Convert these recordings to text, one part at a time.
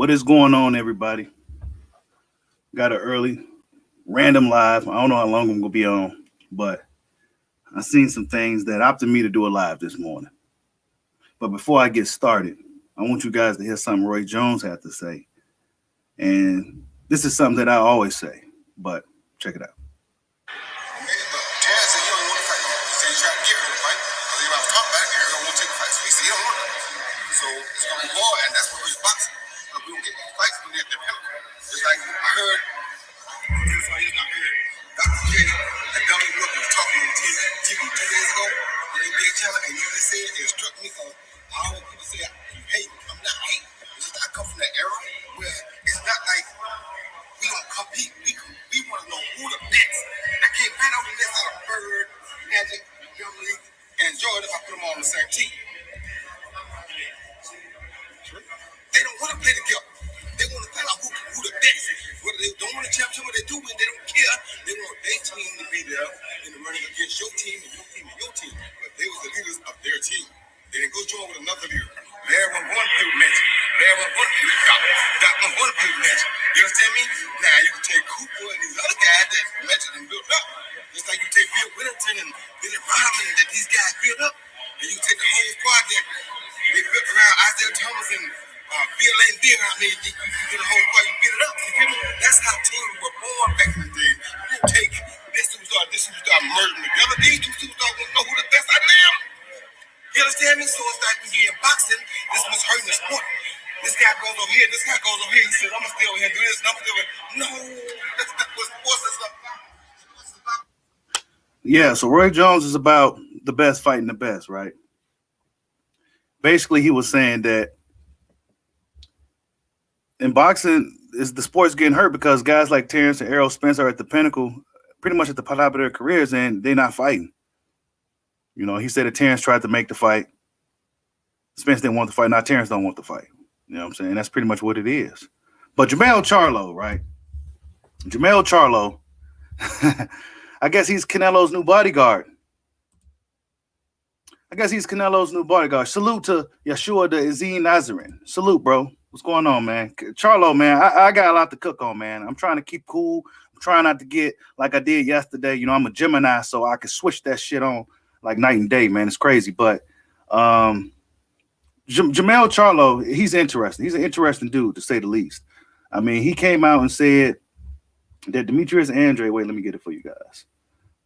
What is going on, everybody? Got an early, random live. I don't know how long I'm gonna be on, but I seen some things that opted me to do a live this morning. But before I get started, I want you guys to hear something Roy Jones had to say. And this is something that I always say, but check it out. Terrence said he don't want to fight. He said he's trying to get her to fight because he was talking about it. Terrence don't want to take the fight. So he said he don't want to. So it's going to be hard, and that's what we're boxing. Because we don't get these fights when they're at their pinnacle. It's like I heard, that's why I heard Dr. J and Dominic Brooks was talking on TV 2 days ago on the NBA channel, and you just said it struck me because I always people say you hate. I'm not hating. It's just I come from that era where it's not like we don't compete. We want to know who the best. I can't find out the best out of Bird, Magic, Young League, and Jordan if I put them all on the same team. They don't want to play together. They want to find out who the best. Whether they don't want to championship, what they do win, they don't care. They want their team to be there in the running against your team and your team and your team. But they was the leaders of their team. They didn't go join with another leader. Larry won one play with Magic. Larry won one play with Doc. Doc won one play with Magic. You understand me? Now you can take Cooper and these other guys that Magic and built up. Just like you take Bill Whittington and Billy Rodman that these guys built up. And you take the whole squad that they built around Isaiah Thomas and Bill Lane Deer. I mean, you get a whole squad, you build it up. You hear me? That's how teams were born back in the day. You didn't take this superstar merging together. These two superstars won't know who the best I am. You understand me? So it's like when you're in boxing, this was hurting the sport. This guy goes over here, this guy goes over here. He says, I'm going to stay over here and do this, and I'm going to stay over here. No, that's not what sports is about. Yeah, so Roy Jones is about the best fighting the best, right? Basically, he was saying that in boxing, the sport's getting hurt because guys like Terrence and Errol Spence are at the pinnacle, pretty much at the top of their careers, and they're not fighting. You know, he said that Terrence tried to make the fight. Spence didn't want the fight. Now Terrence don't want the fight. You know what I'm saying? That's pretty much what it is. But Jermell Charlo, right? Jermell Charlo, I guess he's Canelo's new bodyguard. Salute to Yeshua the Ezine Nazarin. Salute, bro. What's going on, man? Charlo, man, I got a lot to cook on, man. I'm trying to keep cool. I'm trying not to get like I did yesterday. You know, I'm a Gemini, so I can switch that shit on like night and day, man. It's crazy. But Jermell Charlo, he's interesting. He's an interesting dude, to say the least. I mean, he came out and said that Demeterius and Andrade, wait, let me get it for you guys.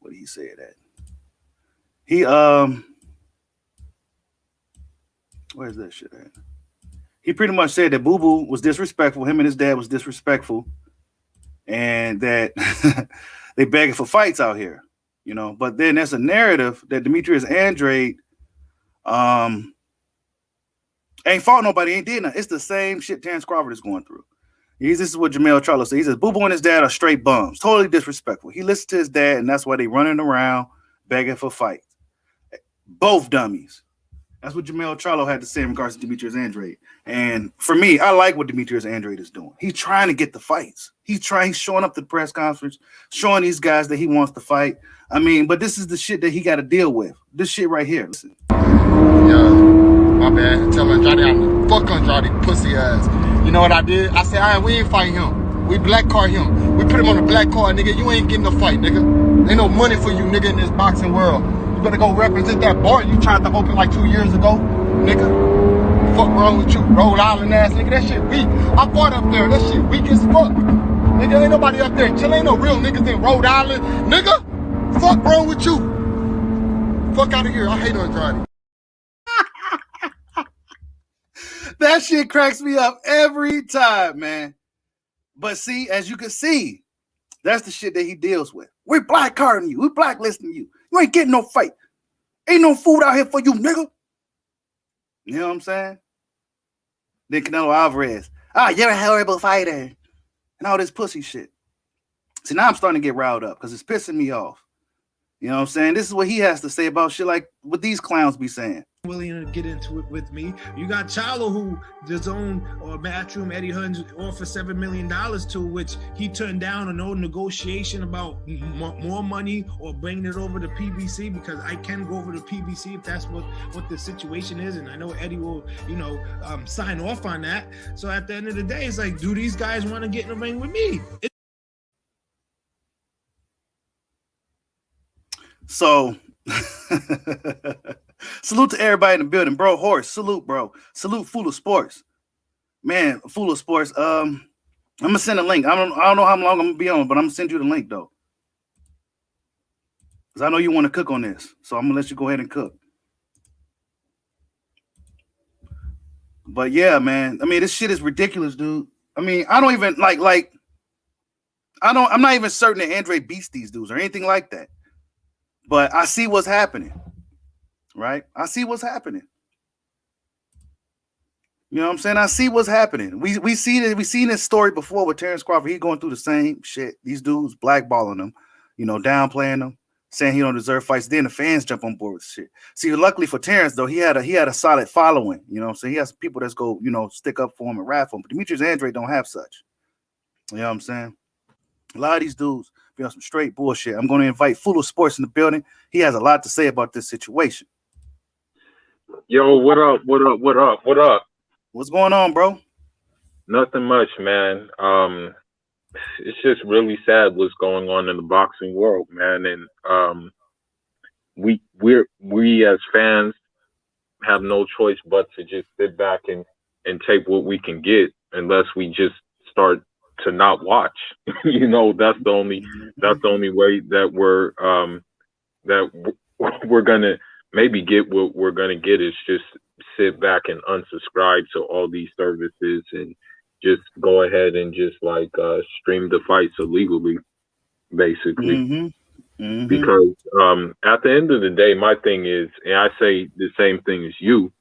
What did he say that? He where's that shit at? He pretty much said that Boo Boo was disrespectful. Him and his dad was disrespectful, and that they begging for fights out here, you know. But then there's a narrative that Demeterius Andrade ain't fought nobody, ain't did nothing. It's the same shit Terrence Crawford is going through. This is what Jermell Charlo said. He says Boo Boo and his dad are straight bums, totally disrespectful. He listened to his dad, and that's why they running around begging for fights. Both dummies. That's what Jermell Charlo had to say in regards to Demeterius Andrade. And for me, I like what Demeterius Andrade is doing. He's trying to get the fights. He's showing up to the press conference, showing these guys that he wants to fight. I mean, but this is the shit that he got to deal with. This shit right here. Listen. Yeah, my bad. Tell Andrade I'm the fuck Andrade pussy ass. You know what I did? I said, all right, we ain't fighting him. We black card him. We put him on the black card, nigga. You ain't getting a fight, nigga. Ain't no money for you, nigga, in this boxing world. You better go represent that bar you tried to open like 2 years ago, nigga. Fuck wrong with you, Rhode Island ass nigga? That shit weak. I fought up there. That shit weak as fuck. Nigga, ain't nobody up there. Chill, ain't no real niggas in Rhode Island. Nigga, fuck wrong with you? Fuck out of here. I hate Andrade. That shit cracks me up every time, man. But see, as you can see, that's the shit that he deals with. We're black carding you. We're blacklisting you. You ain't getting no fight. Ain't no food out here for you, nigga. You know what I'm saying? Then Canelo Alvarez. You're a horrible fighter. And all this pussy shit. See, now I'm starting to get riled up because it's pissing me off. You know what I'm saying? This is what he has to say about shit like what these clowns be saying. willing to get into it with me. You got Charlo, who DAZN or Matchroom Eddie Hearns offered $7 million to, which he turned down on no negotiation about more money or bringing it over to PBC, because I can go over to PBC if that's what the situation is, and I know Eddie will, sign off on that. So at the end of the day, it's like, do these guys want to get in the ring with me? So salute to everybody in the building, bro. Horse, salute, bro. Salute, Full of Sports, man. Full of Sports. I'm gonna send a link. I don't know how long I'm gonna be on, but I'm gonna send you the link though, because I know you want to cook on this. So I'm gonna let you go ahead and cook. But yeah, man. I mean, this shit is ridiculous, dude. I mean, I don't even like. I'm not even certain that Andrade beats these dudes or anything like that. But I see what's happening, right? I see what's happening. You know what I'm saying? I see what's happening. We seen this story before with Terrence Crawford. He's going through the same shit. These dudes blackballing him, downplaying him, saying he don't deserve fights. Then the fans jump on board with shit. See, luckily for Terrence though, he had a solid following. You know what I'm saying? He has people that's go, stick up for him and rap for him. But Demeterius Andrade don't have such. You know what I'm saying? A lot of these dudes be on some straight bullshit. I'm going to invite Full of Sports in the building. He has a lot to say about this situation. Yo, what up? What up? What up? What up? What's going on, bro? Nothing much, man. It's just really sad what's going on in the boxing world, man. And we as fans have no choice but to just sit back and take what we can get, unless we just start to not watch. That's the only way that we're gonna maybe get what we're gonna get, is just sit back and unsubscribe to all these services and just go ahead and just stream the fights illegally, basically. Because at the end of the day, my thing is, and I say the same thing as you,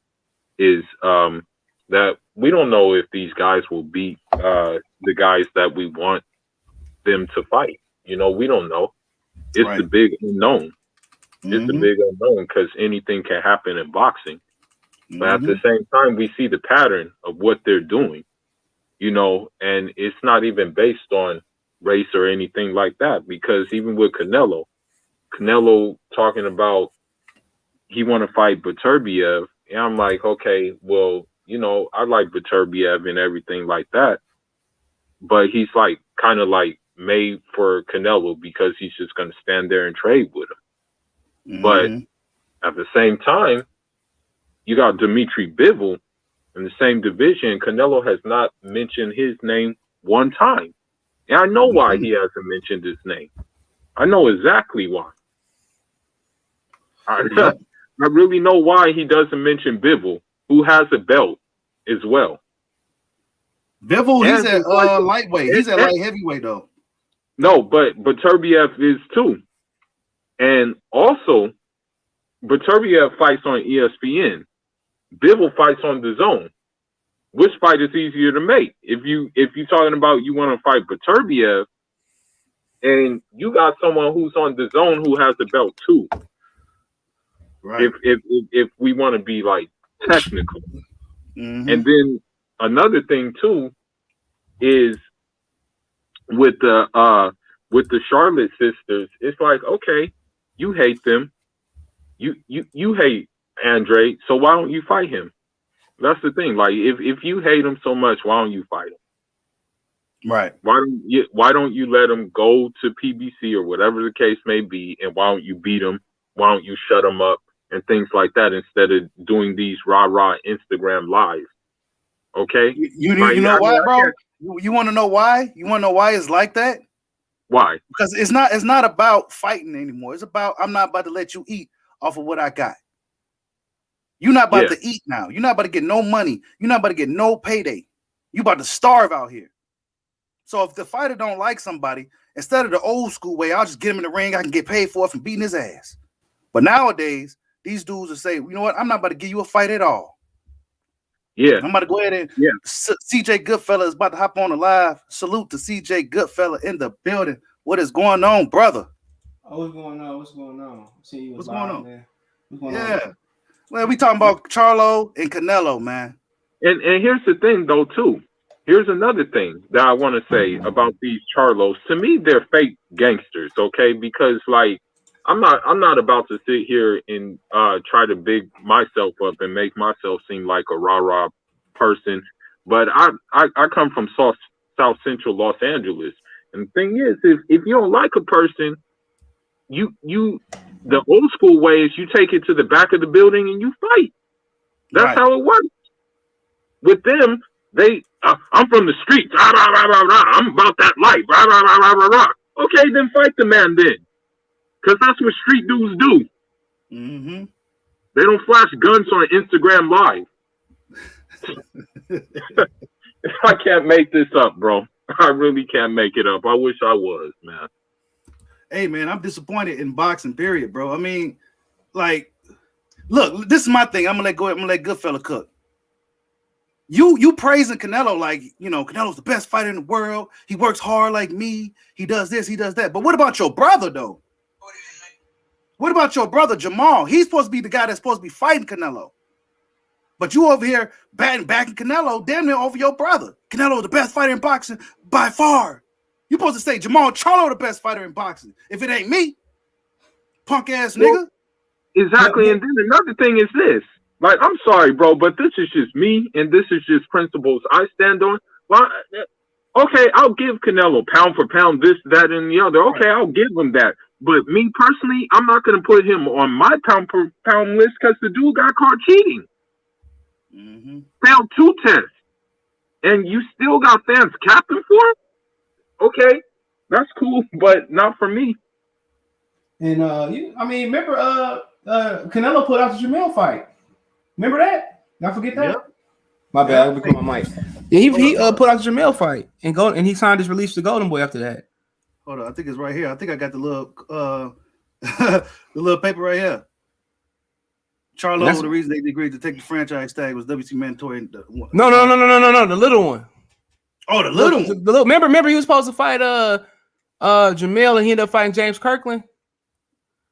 is that we don't know if these guys will beat the guys that we want them to fight. We don't know. It's right. The big unknown. It's the big unknown, because anything can happen in boxing. But at the same time, we see the pattern of what they're doing, and it's not even based on race or anything like that. Because even with Canelo talking about he want to fight Beterbiev, and I'm like, okay, well, I like Beterbiev and everything like that, but he's kind of made for Canelo, because he's just going to stand there and trade with him. But at the same time, you got Dimitri Bivol in the same division. Canelo has not mentioned his name one time. And I know why he hasn't mentioned his name. I know exactly why. I really know why he doesn't mention Bivol, who has a belt as well. Bivol, he's at lightweight. He's at light heavyweight though. No, but Beterbiev is too. And also, Beterbiev fights on ESPN. Bivol fights on DAZN. Which fight is easier to make? If you're talking about you want to fight Beterbiev, and you got someone who's on DAZN who has the belt too. Right. If we want to be technical. And then another thing too is with the Charlotte sisters, it's okay, you hate them, you hate Andrade, so why don't you fight him? That's the thing. If you hate him so much, why don't you fight him? Right. Why don't you let him go to PBC or whatever the case may be, and why don't you beat him? Why don't you shut him up and things like that, instead of doing these rah-rah Instagram lives? Okay? You know why, bro? You want to know why? You want to know why it's like that? Why? Because it's not about fighting anymore. It's about, I'm not about to let you eat off of what I got. You're not about to eat now. You're not about to get no money. You're not about to get no payday. You about to starve out here. So if the fighter don't like somebody, instead of the old school way, I'll just get him in the ring, I can get paid for it from beating his ass. But nowadays, these dudes will say, you know what? I'm not about to give you a fight at all. Yeah. I'm about to go ahead and CJ Goodfella is about to hop on the live. Salute to CJ Goodfella in the building. What is going on, brother? Oh, what's going on? What's going on? What's going on? Man. What's going on? Well, we talking about Charlo and Canelo, man. And here's the thing, though, too. Here's another thing that I want to say about these Charlos. To me, they're fake gangsters, okay? Because like I'm not about to sit here and try to big myself up and make myself seem like a rah-rah person. But I come from South Central Los Angeles. And the thing is, if you don't like a person, you the old school way is you take it to the back of the building and you fight. That's Right. how it works. With them, I'm from the streets. Rah, rah, rah, rah, rah. I'm about that life. Rah, rah, rah, rah, rah, rah. Okay, then fight the man then. Because that's what street dudes do. Mm-hmm. They don't flash guns on Instagram Live. I can't make this up, bro. I really can't make it up. I wish I was, man. Hey, man, I'm disappointed in boxing, period, bro. I mean, like, look, this is my thing. I'm gonna let Goodfella cook. You praising Canelo like, you know, Canelo's the best fighter in the world. He works hard like me. He does this, he does that. But what about your brother, though? What about your brother, Jermell? He's supposed to be the guy that's supposed to be fighting Canelo. But you over here backing Canelo damn near over your brother. Canelo the best fighter in boxing by far. You're supposed to say Jermell Charlo the best fighter in boxing. If it ain't me, punk ass nigga. Exactly. And then another thing is this. Like, I'm sorry, bro, but this is just me, and this is just principles I stand on. Well, okay, I'll give Canelo pound for pound, this, that, and the other. Okay, I'll give him that. But me personally, I'm not going to put him on my pound per pound list because the dude got caught cheating. Mm-hmm. Failed 2 tests. And you still got fans capping for him? Okay, that's cool, but not for me. And remember Canelo put out the Jermell fight. Remember that? Not forget that. Yep. My bad. I'll become my mic. Yeah, he put out the Jermell fight and he signed his release to Golden Boy after that. Hold on, I think it's right here. I think I got the little the little paper right here. Charlo, the reason they agreed to take the franchise tag was WC mandatory. No, the little one. Oh, the little one. The little. Remember he was supposed to fight Jermell and he ended up fighting James Kirkland.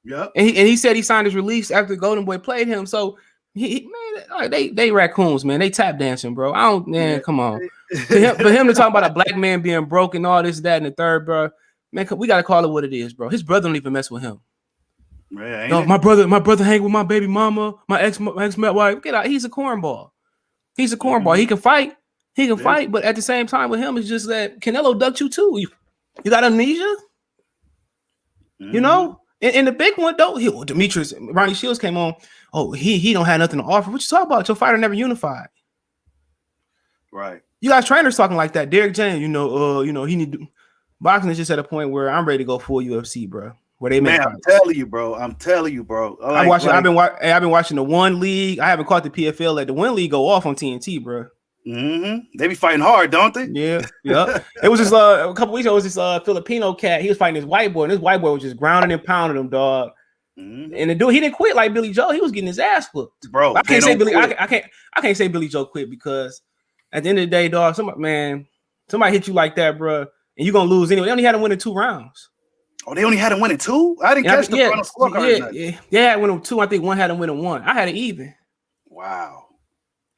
Yeah. And he said he signed his release after Golden Boy played him. So they raccoons, man. They tap dancing, bro. Come on. for him to talk about a black man being broke and all this, that, and the third, bro. Man, we gotta call it what it is, bro. His brother don't even mess with him. Yeah, my brother hang with my baby mama, my ex wife. Get out. He's a cornball. He's a cornball. Mm-hmm. He can fight. He can fight, but at the same time with him, it's just that Canelo ducked you too. You got amnesia. Mm-hmm. You know? And the big one though, Demeterius, Ronnie Shields came on. Oh, he don't have nothing to offer. What you talking about? Your fighter never unified. Right. You guys trainers talking like that. Derek James, he need to, boxing is just at a point where I'm ready to go full UFC, bro. Where they make I'm telling you, bro. Like, I've been watching the one league. I haven't caught the PFL. Let the one league go off on TNT, bro. Mm-hmm. They be fighting hard, don't they? Yeah. It was just a couple weeks ago. It was this Filipino cat. He was fighting this white boy, and this white boy was just grounding and pounding him, dog. Mm-hmm. And the dude, he didn't quit like Billy Joe. He was getting his ass whooped, bro. I can't say Billy. I can't say Billy Joe quit because at the end of the day, dog, somebody hit you like that, bro, and you're gonna lose anyway. They only had to win in 2 rounds. Oh, they only had him win in 2? I didn't catch the final scorecard. Yeah, I win in 2. I think one had him win in 1. I had it even. Wow.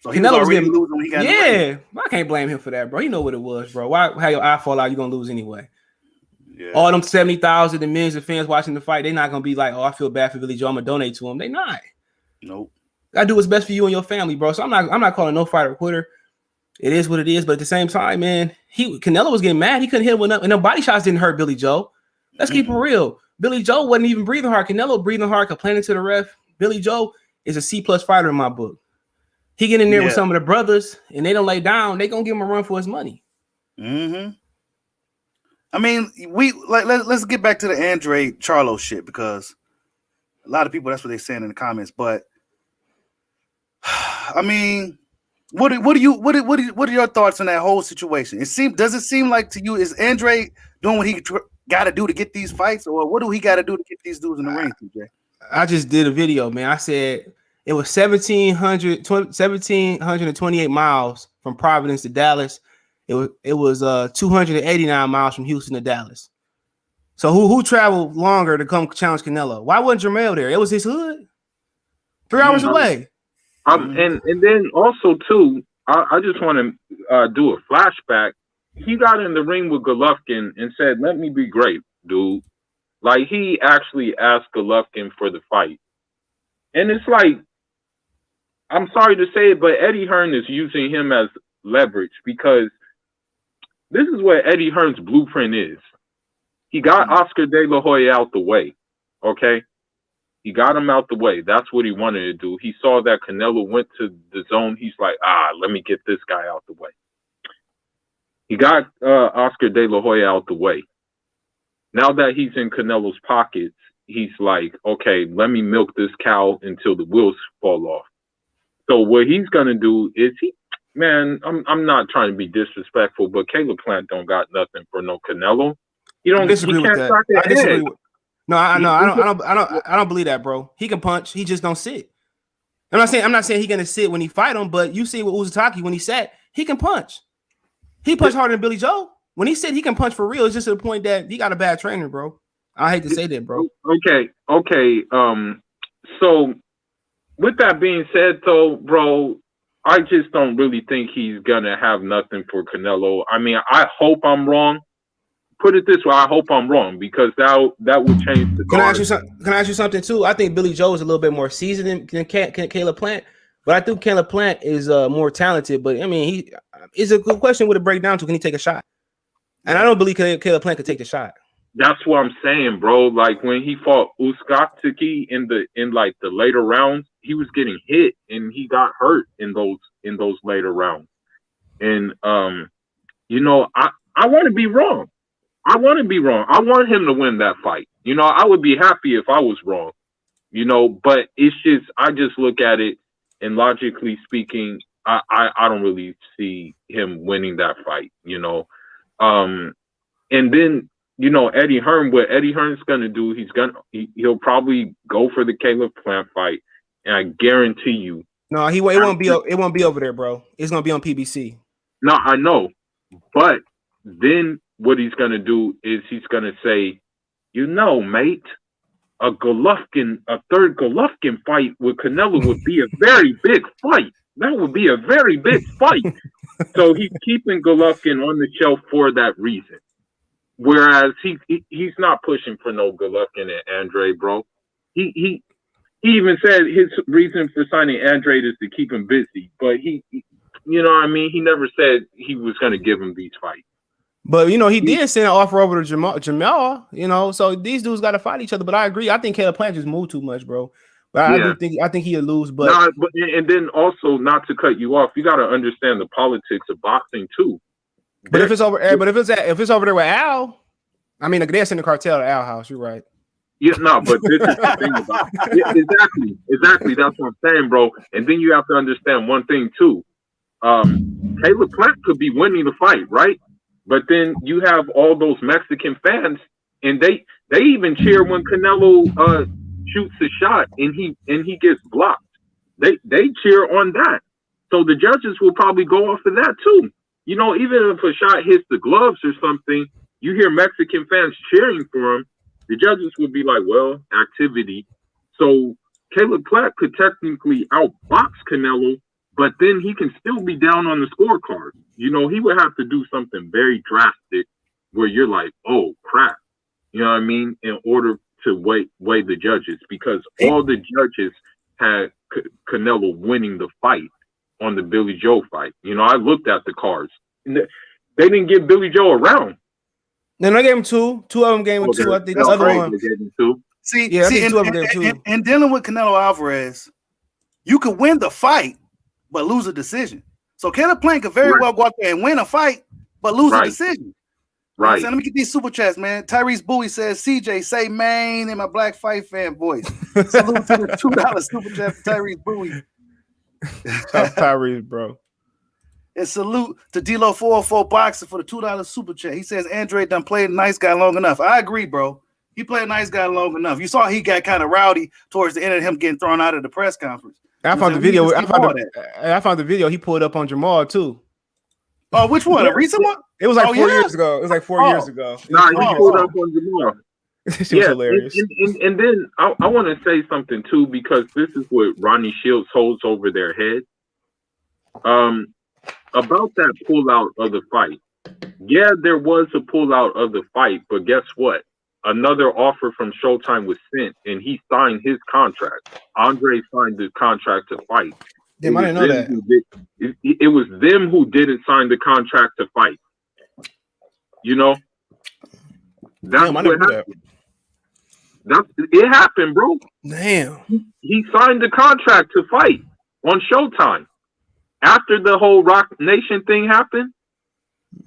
So he was already losing when he got I can't blame him for that, bro. You know what it was, bro. Why how your eye fall out, you're gonna lose anyway. Yeah. All them 70,000 and millions of fans watching the fight, they're not gonna be like, oh, I feel bad for Billy Joe, I'm gonna donate to him. They not. Nope. Gotta do what's best for you and your family, bro. So I'm not calling no fighter a quitter. It is what it is, but at the same time, man, Canelo was getting mad. He couldn't hit one up, and the body shots didn't hurt Billy Joe. Let's keep it real. Billy Joe wasn't even breathing hard. Canelo breathing hard, complaining to the ref. Billy Joe is a C+ fighter in my book. He get in there with some of the brothers, and they don't lay down. They gonna give him a run for his money. Mm-hmm. I mean, let's get back to the Andrade Charlo shit because a lot of people that's what they're saying in the comments. But I mean, what are your thoughts on that whole situation? Does it seem like to you is Andrade doing what he got to do to get these fights, or what do he got to do to get these dudes in the ring, TJ? I just did a video, man. I said it was 1,728 miles from Providence to Dallas. It was 289 miles from Houston to Dallas. So who traveled longer to come challenge Canelo? Why wasn't Jermell there? It was his hood. 3 hours away. And then also too, I just want to do a flashback. He got in the ring with Golovkin and said, "Let me be great, dude." Like, he actually asked Golovkin for the fight, and it's like, I'm sorry to say it, but Eddie Hearn is using him as leverage, because this is what Eddie Hearn's blueprint is. He got Oscar De La Hoya out the way, okay? He got him out the way. That's what he wanted to do. He saw that Canelo went to the zone. He's like, let me get this guy out the way. He got Oscar De La Hoya out the way. Now that he's in Canelo's pockets, he's like, okay, let me milk this cow until the wheels fall off. So what he's gonna do is I'm not trying to be disrespectful, but Caleb Plant don't got nothing for no Canelo. You don't disagree with that. I disagree with. No, I don't believe that, bro. He can punch. He just don't sit. I'm not saying he's gonna sit when he fight him, but you see with Uzataki when he sat, he can punch. He punched harder than Billy Joe. When he said he can punch for real, it's just to the point that he got a bad trainer, bro. I hate to say that, bro. Okay. So with that being said, though, bro, I just don't really think he's gonna have nothing for Canelo. I mean, I hope I'm wrong. Put it this way, I hope I'm wrong, because that would change the. Can I ask you something too? I think Billy Joe is a little bit more seasoned than Caleb Plant, but I think Caleb Plant is more talented. But I mean, it's a good question. What it break down to? Can he take a shot? And I don't believe Caleb Plant could take the shot. That's what I'm saying, bro. Like, when he fought Uzataki in like the later rounds, he was getting hit and he got hurt in those later rounds. And I want to be wrong. I want him to win that fight. I would be happy if I was wrong. But it's just, I just look at it, and logically speaking, I don't really see him winning that fight. And then Eddie Hearn, what Eddie Hearn's gonna do, he'll probably go for the Caleb Plant fight, and I guarantee you. No, it won't be over there, bro. It's gonna be on PBC. No, I know, but then what he's gonna do is he's gonna say, mate, a third Golovkin fight with Canelo would be a very big fight. That would be a very big fight. So he's keeping Golovkin on the shelf for that reason. Whereas he's not pushing for no Golovkin and Andrade, bro. He even said his reason for signing Andrade is to keep him busy. But he never said he was going to give him these fights. But he did send an offer over to Jermell, so these dudes got to fight each other. But I agree. I think Caleb Plant just moved too much, bro. But I think he'll lose. But and then also, not to cut you off, you got to understand the politics of boxing too. But if it's over there with Al, I mean, they're sending the cartel to Al house. You're right. Yeah, no, but this is the thing about it. Exactly. That's what I'm saying, bro. And then you have to understand one thing too. Caleb Plant could be winning the fight, right? But then you have all those Mexican fans, and they even cheer when Canelo shoots a shot and he gets blocked. They cheer on that. So the judges will probably go off of that too. Even if a shot hits the gloves or something, you hear Mexican fans cheering for him. The judges would be like, well, activity. So Caleb Plant could technically outbox Canelo, but then he can still be down on the scorecard. He would have to do something very drastic where you're like, oh, crap. You know what I mean? In order to weigh the judges, because all the judges had Canelo winning the fight on the Billy Joe fight. I looked at the cards. They didn't give Billy Joe a round. Then I gave him two. Two of them gave him two. I think the other one. They gave him two. And dealing with Canelo Alvarez, you could win the fight, but lose a decision. So Caleb Plant could very well go out there and win a fight, but lose a decision. Right. So let me get these super chats, man. Tyrese Bowie says, CJ, say man in my Black Fight fan voice. Salute to the $2 super chat for Tyrese Bowie. Tyrese, bro. And salute to D-Lo 404 Boxer for the $2 super chat. He says, Andrade done played a nice guy long enough. I agree, bro. He played a nice guy long enough. You saw he got kind of rowdy towards the end of him getting thrown out of the press conference. I found the video. I found the video he pulled up on Jermell too. Oh, which one? A recent one? It was like 4 years ago. It was like 4 years ago. Nah, he pulled up on Jermell. She was hilarious. And then I want to say something too, because this is what Ronnie Shields holds over their head. About that pullout of the fight. Yeah, there was a pullout of the fight, but guess what? Another offer from Showtime was sent, and he signed his contract. Andre signed the contract to fight. Damn, I didn't know that. It was them who didn't sign the contract to fight. You know? That's Damn, I what never knew happened. It happened, bro. Damn. He signed the contract to fight on Showtime. After the whole Rock Nation thing happened,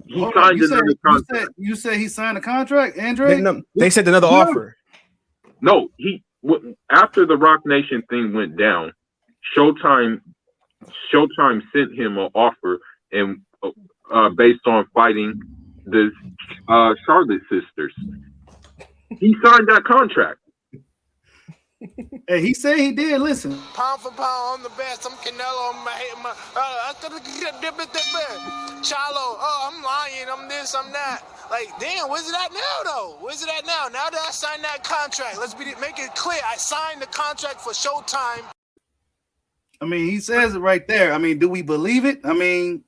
he signed another contract. You said he signed a contract, Andre? They sent another offer. No, after the Rock Nation thing went down, Showtime sent him an offer, and based on fighting the Charlotte sisters, he signed that contract. Hey, he said he did. Listen, Pound for pound, I'm the best. I'm Canelo. Charlo. Oh, I'm lying. I'm this. I'm that. Like, damn, where's it at now, though? Where's it at now? Now that I signed that contract, make it clear. I signed the contract for Showtime. I mean, he says it right there. I mean, do we believe it? I mean,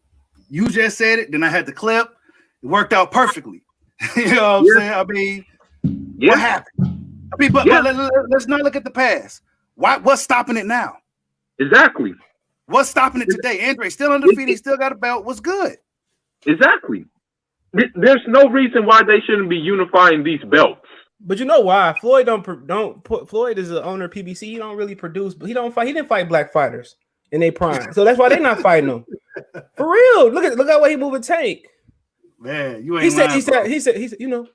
you just said it. Then I had the clip. It worked out perfectly. You know what I'm saying? I mean, what happened? I mean, but let's not look at the past. What's stopping it now? Exactly. What's stopping it today? Andre still undefeated. He still got a belt. What's good? Exactly. There's no reason why they shouldn't be unifying these belts. But you know why? Floyd Floyd is the owner of PBC. He don't really produce, but he don't fight. He didn't fight black fighters in their prime, so that's why they're not fighting them. For real. Look at what he moving Tank. Man, you ain't. He said. You know,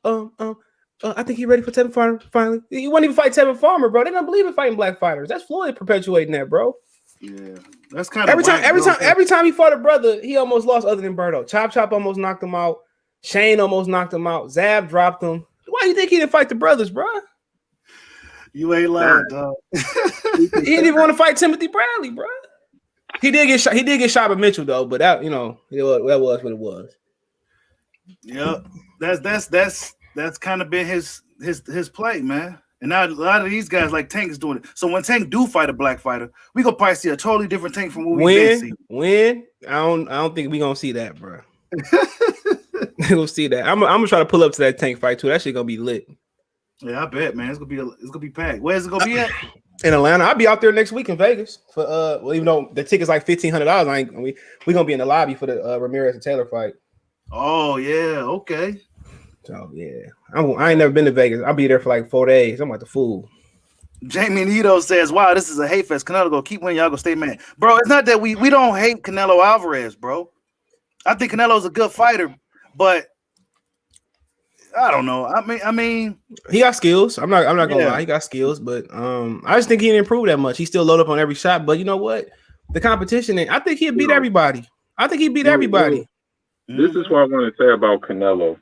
I think he's ready for Tevin Farmer finally. He wouldn't even fight Tevin Farmer, bro. They don't believe in fighting black fighters. That's Floyd perpetuating that, bro. Yeah, that's kind of every time he fought a brother, he almost lost. Other than Berto, Chop almost knocked him out. Shane almost knocked him out. Zab dropped him. Why do you think he didn't fight the brothers, bro? You ain't lying, dog. He didn't even want to fight Timothy Bradley, bro. He did get shot. He did get shot by Mitchell though, but that that was what it was. Yep, that's kind of been his play, man. And now a lot of these guys like Tank is doing it. So when Tank do fight a black fighter, we gonna probably see a totally different Tank from what we've been seeing. When I don't think we gonna see that, bro. We'll see that. I'm gonna try to pull up to that Tank fight too. That shit gonna be lit. Yeah, I bet, man. It's gonna be packed. Where's it gonna be at? In Atlanta. I'll be out there next week in Vegas for well, even though the ticket's like $1,500, we gonna be in the lobby for the Ramirez and Taylor fight. Oh yeah, okay. So yeah, I ain't never been to Vegas. I'll be there for like 4 days. I'm like the fool. Jamie Nito says, "Wow, this is a hate fest. Canelo go keep winning. Y'all go stay mad, bro. It's not that we don't hate Canelo Alvarez, bro. I think Canelo's a good fighter, but I don't know. I mean, he got skills. I'm not gonna lie. He got skills, but I just think he didn't improve that much. He still load up on every shot. But you know what? The competition, I think he'll beat everybody. I think he beat everybody. This is what I want to say about Canelo.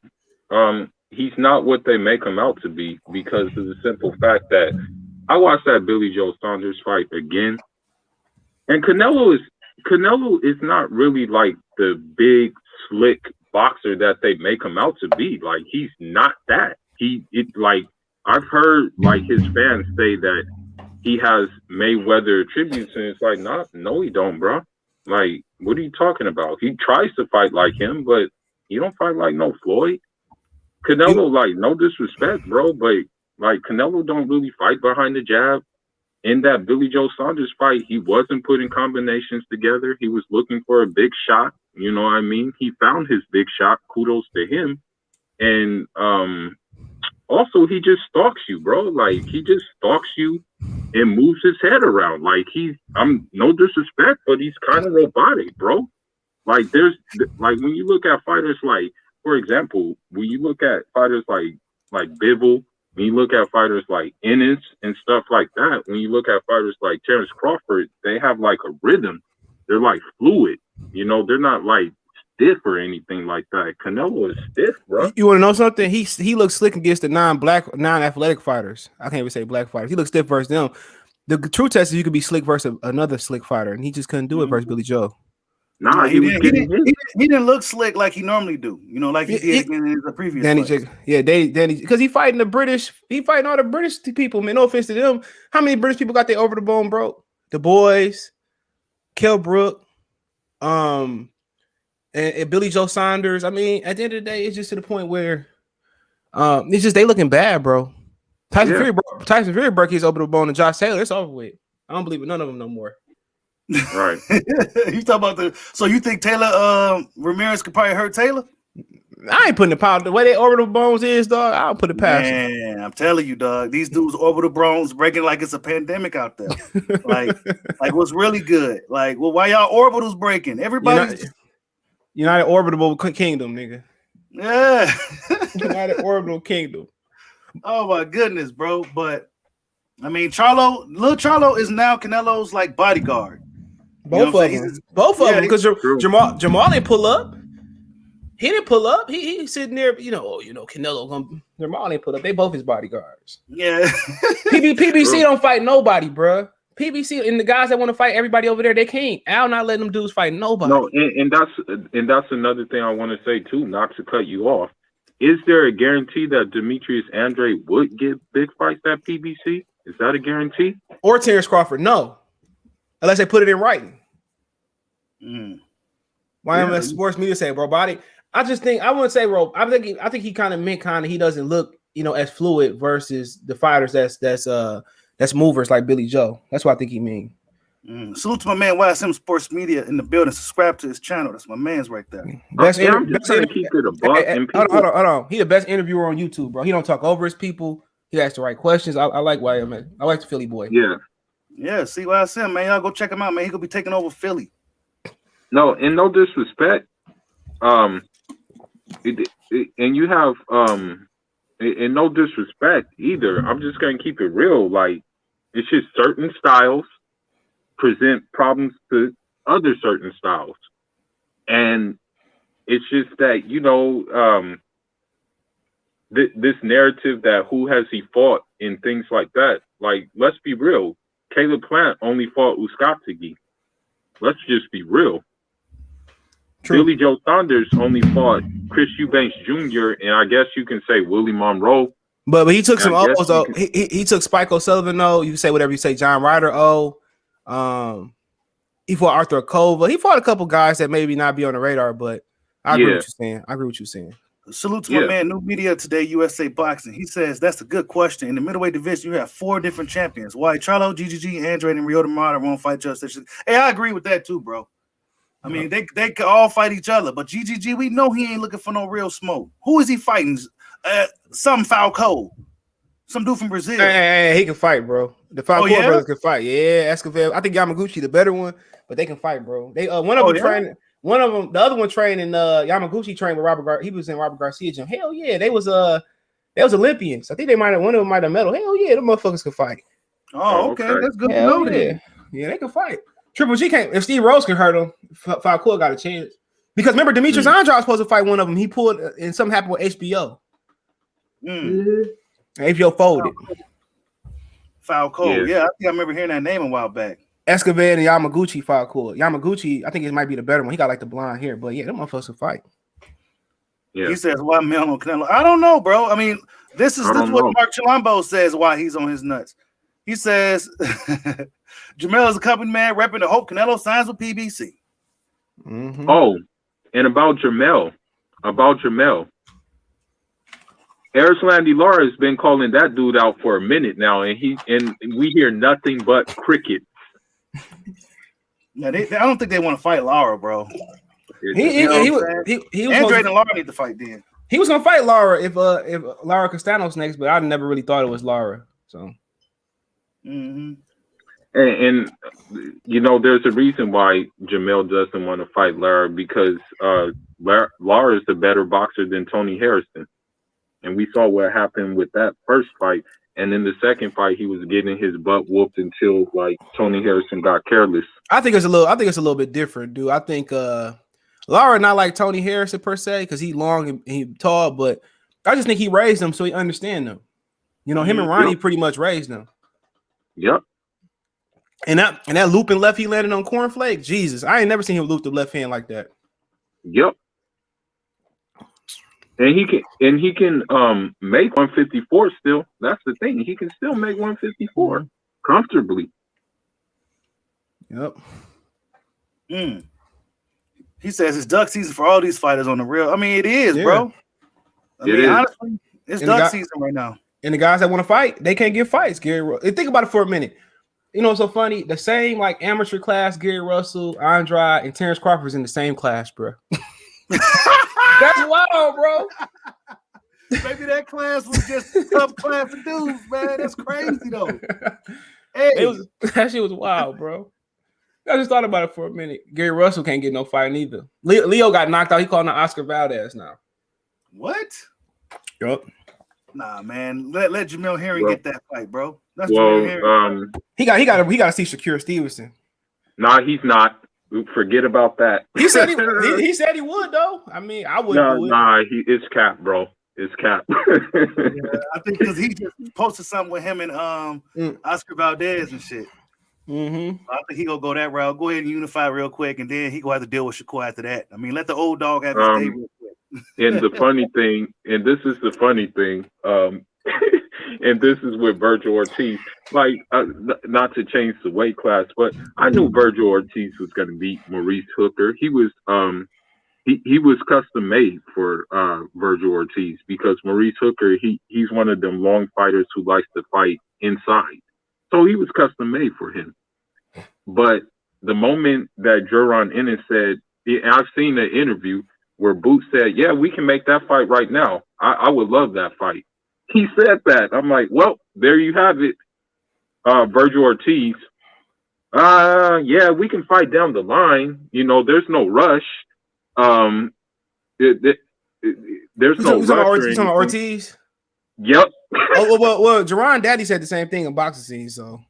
He's not what they make him out to be because of the simple fact that I watched that Billy Joe Saunders fight again, and Canelo is not really like the big slick boxer that they make him out to be. Like he's not that. I've heard like his fans say that he has Mayweather attributes, and it's like, no, he don't, bro. Like, what are you talking about? He tries to fight like him, but he don't fight like no Floyd. Canelo, like, no disrespect, bro, but like Canelo don't really fight behind the jab. In that Billy Joe Saunders fight, he wasn't putting combinations together. He was looking for a big shot. You know what I mean? He found his big shot. Kudos to him. And also, he just stalks you, bro. Like, he just stalks you and moves his head around. Like, I'm no disrespect, but he's kind of robotic, bro. Like, when you look at fighters like, for example, when you look at fighters like Bivol, when you look at fighters like Ennis and stuff like that, when you look at fighters like Terrence Crawford, they have like a rhythm. They're like fluid. You know, they're not like stiff or anything like that. Canelo is stiff, bro. You want to know something? He looks slick against the non-athletic fighters. I can't even say black fighters. He looks stiff versus them. The true test is you could be slick versus another slick fighter, and he just couldn't do it versus Billy Joe. Nah, he was getting hit. He didn't look slick like he normally do. You know, like he did in the previous fights. Danny, because he fighting the British. He fighting all the British people, man. No offense to them. How many British people got their over the bone broke? The boys, Kell Brook, and Billy Joe Saunders. I mean, at the end of the day, it's just to the point where it's just they looking bad, bro. Tyson Fury broke his over the bone, and Josh Taylor, it's over with. I don't believe in none of them no more. Right. You talk about so you think Taylor Ramirez could probably hurt Taylor? I ain't putting the power the way they orbital bones is, dog. I'll put it past him. Man, I'm telling you, dog. These dudes orbital bones breaking like it's a pandemic out there. like what's really good? Like, well, why y'all orbitals breaking? Everybody's United Orbital Kingdom, nigga. Yeah. United Orbital Kingdom. Oh my goodness, bro. But I mean, Lil Charlo is now Canelo's like bodyguard. Both of them, because Jermell didn't pull up. He didn't pull up. He's sitting there, Canelo. Jermell didn't pull up. They both his bodyguards. Yeah. PBC don't fight nobody, bro. PBC and the guys that want to fight everybody over there, they can't. Al not letting them dudes fight nobody. No, and that's another thing I want to say too. Not to cut you off. Is there a guarantee that Demeterius Andrade would get big fights at PBC? Is that a guarantee? Or Terrence Crawford? No, unless they put it in writing. YMS Sports Media say, bro, body. I just think I wouldn't say, bro. I think he kind of meant he doesn't look, as fluid versus the fighters that's movers like Billy Joe. That's what I think he mean. Salute to my man YSM Sports Media in the building. Subscribe to his channel. That's my man's right there. I'm just trying to keep it a buck. Hold on. He the best interviewer on YouTube, bro. He don't talk over his people. He asks the right questions. I like YMS. I like the Philly boy. Yeah. See YSM, man. Y'all go check him out, man. He gonna be taking over Philly. No, and no disrespect. And you have and no disrespect either. I'm just gonna keep it real. Like, it's just certain styles present problems to other certain styles, and it's just that this narrative that who has he fought and things like that. Like, let's be real. Caleb Plant only fought Uskatigi. Let's just be real. True. Billy Joe Saunders only fought Chris Eubanks Jr. and I guess you can say Willie Monroe. But he took some O's though. He took Spike O'Sullivan O. You can say whatever you say. John Ryder O. He fought Arthur Kova. He fought a couple guys that maybe not be on the radar, but I agree with you saying. Salute to my man, New Media Today, USA Boxing. He says that's a good question. In the middleweight division, you have 4 different champions. Why Charlo, GGG, Andrade, and Ryota Murata won't fight just. Hey, I agree with that too, bro. I mean, they could all fight each other, but GGG, we know he ain't looking for no real smoke. Who is he fighting? Some Falco, some dude from Brazil. Hey, he can fight, bro. The Falco brothers can fight. Yeah, Escobar. I think Yamaguchi the better one, but they can fight, bro. They one of them trained. One of them, the other one trained in Yamaguchi trained with Robert. He was in Robert Garcia gym. Hell yeah, they was Olympians. I think one of them might have medal. Hell yeah, them motherfuckers can fight. Oh, okay. That's good to know. Yeah, they can fight. Triple G can't. If Steve Rose can hurt him, Falco got a chance. Because remember, Demetrius Andrade was supposed to fight one of them. He pulled, and something happened with HBO. HBO folded. Falco. Yeah, I think I remember hearing that name a while back. Escobar and Yamaguchi Falco. Yamaguchi, I think it might be the better one. He got like the blonde hair, but yeah, them motherfuckers will fight. Yeah. He says, why Mel on Canelo? I don't know, bro. I mean, this is what Mark Chilombo says why he's on his nuts. He says Jermell is a company man repping the hope Canelo signs with PBC. Oh, and about Jermell. Erislandy Lara has been calling that dude out for a minute now, and we hear nothing but crickets. Yeah, I don't think they want to fight Lara, bro. He was Andrade and Lara need to fight then. He was gonna fight Lara if Lara Castanos next, but I never really thought it was Lara. So, and there's a reason why Jermell doesn't want to fight Lara, because Lara is a better boxer than Tony Harrison, and we saw what happened with that first fight. And in the second fight, he was getting his butt whooped until like Tony Harrison got careless. I think it's a little bit different, dude. I think Lara not like Tony Harrison per se, because he's long and he tall, but I just think he raised them so he understand them. Him and Ronnie pretty much raised them. Yep. And that looping left he landed on Cornflake. Jesus, I ain't never seen him loop the left hand like that. Yep. And he can make 154 still. That's the thing. He can still make 154 comfortably. Yep. He says it's duck season for all these fighters on the real. I mean, it is, bro. I mean, honestly, it's duck season right now. And the guys that want to fight, they can't get fights. Gary, think about it for a minute. You know what's so funny? The same like amateur class, Gary Russell, Andrade, and Terrence Crawford's in the same class, bro. That's wild, bro. Maybe that class was just a tough class of dudes, man. That's crazy though. Hey, that shit was wild, bro. I just thought about it for a minute. Gary Russell can't get no fight either. Leo got knocked out. He called him Oscar Valdez now. What? Yup. Nah, man. Let Jermell Herring get that fight, bro. That's he got to see Shakur Stevenson. Nah, he's not. Forget about that. He said he said he would though. I mean, I wouldn't. Nah, it's cap, bro. It's cap. Yeah, I think because he just posted something with him and Oscar Valdez and shit. Mm-hmm. I think he gonna go that route. Go ahead and unify real quick, and then he gonna have to deal with Shakur after that. I mean, let the old dog have his day real quick. And the funny thing, and this is the funny thing, and this is with Virgil Ortiz. Like, not to change the weight class, but I knew Virgil Ortiz was going to beat Maurice Hooker. He was he was custom made for Virgil Ortiz because Maurice Hooker he's one of them long fighters who likes to fight inside, so he was custom made for him. But the moment that Jaron Ennis said, I've seen the interview where Boots said, "Yeah, we can make that fight right now. I would love that fight." He said that. I'm like, well, there you have it. Virgil Ortiz. Yeah, we can fight down the line. You know, there's no rush. There's no rush. Ortiz? Yep. well, Jerron Daddy said the same thing in boxing scene, so.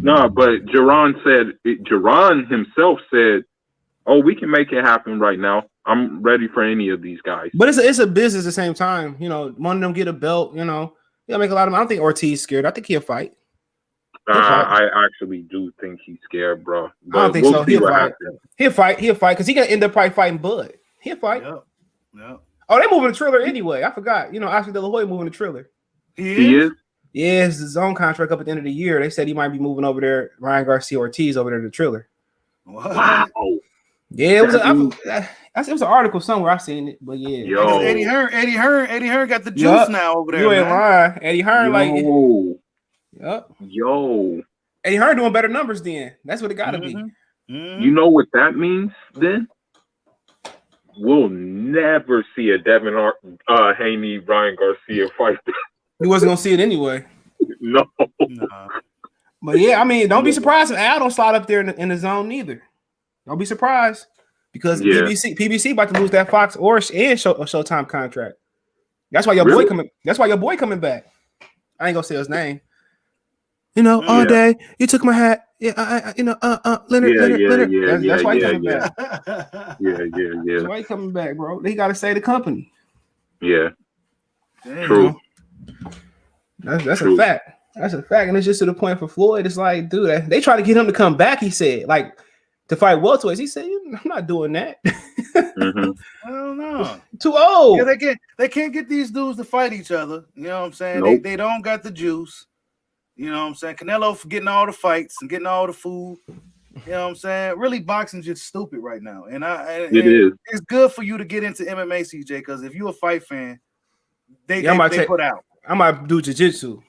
No, but Jerron himself said, "Oh, we can make it happen right now. I'm ready for any of these guys." But it's a business at the same time. You know, one of them get a belt, you know. He'll make a lot of money. I don't think Ortiz scared. I think he'll fight. I actually do think he's scared, bro. But I don't think so. He'll fight because he gonna end up probably fighting Bud. He'll fight. Yep. Oh, they moving the Triller anyway. I forgot. You know, Oscar De La Hoya moving the Triller. He is? Yeah, it's his own contract up at the end of the year. They said he might be moving over there. Ryan Garcia Ortiz over there to the Triller. Wow. Yeah, it was an article somewhere. I seen it, but yeah. Yo. Eddie Hearn got the juice now over there. You ain't lying. Eddie Hearn Yo. Eddie Hearn doing better numbers then. That's what it gotta be. You know what that means then? We'll never see a Devin Haney Ryan Garcia fight. You wasn't gonna see it anyway. No. But yeah, I mean, don't be surprised if Al don't slide up there in the zone neither. Don't be surprised because PBC about to lose that Fox or Showtime contract. That's why your boy coming. That's why your boy coming back. I ain't gonna say his name. You know, all day you took my hat. Yeah, Leonard. That's why he coming back. Yeah. That's why he coming back, bro. He got to say the company. Yeah. Damn. True. That's a fact. That's a fact, and it's just to the point for Floyd. It's like, dude, they try to get him to come back. He said, like, to fight welterweights. He said, "I'm not doing that." I don't know. Too old. Yeah, they can't get these dudes to fight each other. You know what I'm saying? Nope. They don't got the juice. You know what I'm saying? Canelo for getting all the fights and getting all the food. You know what I'm saying? Really, boxing's just stupid right now. And it is. It's good for you to get into MMA, CJ, because if you're a fight fan, they put out. I might do jiu-jitsu.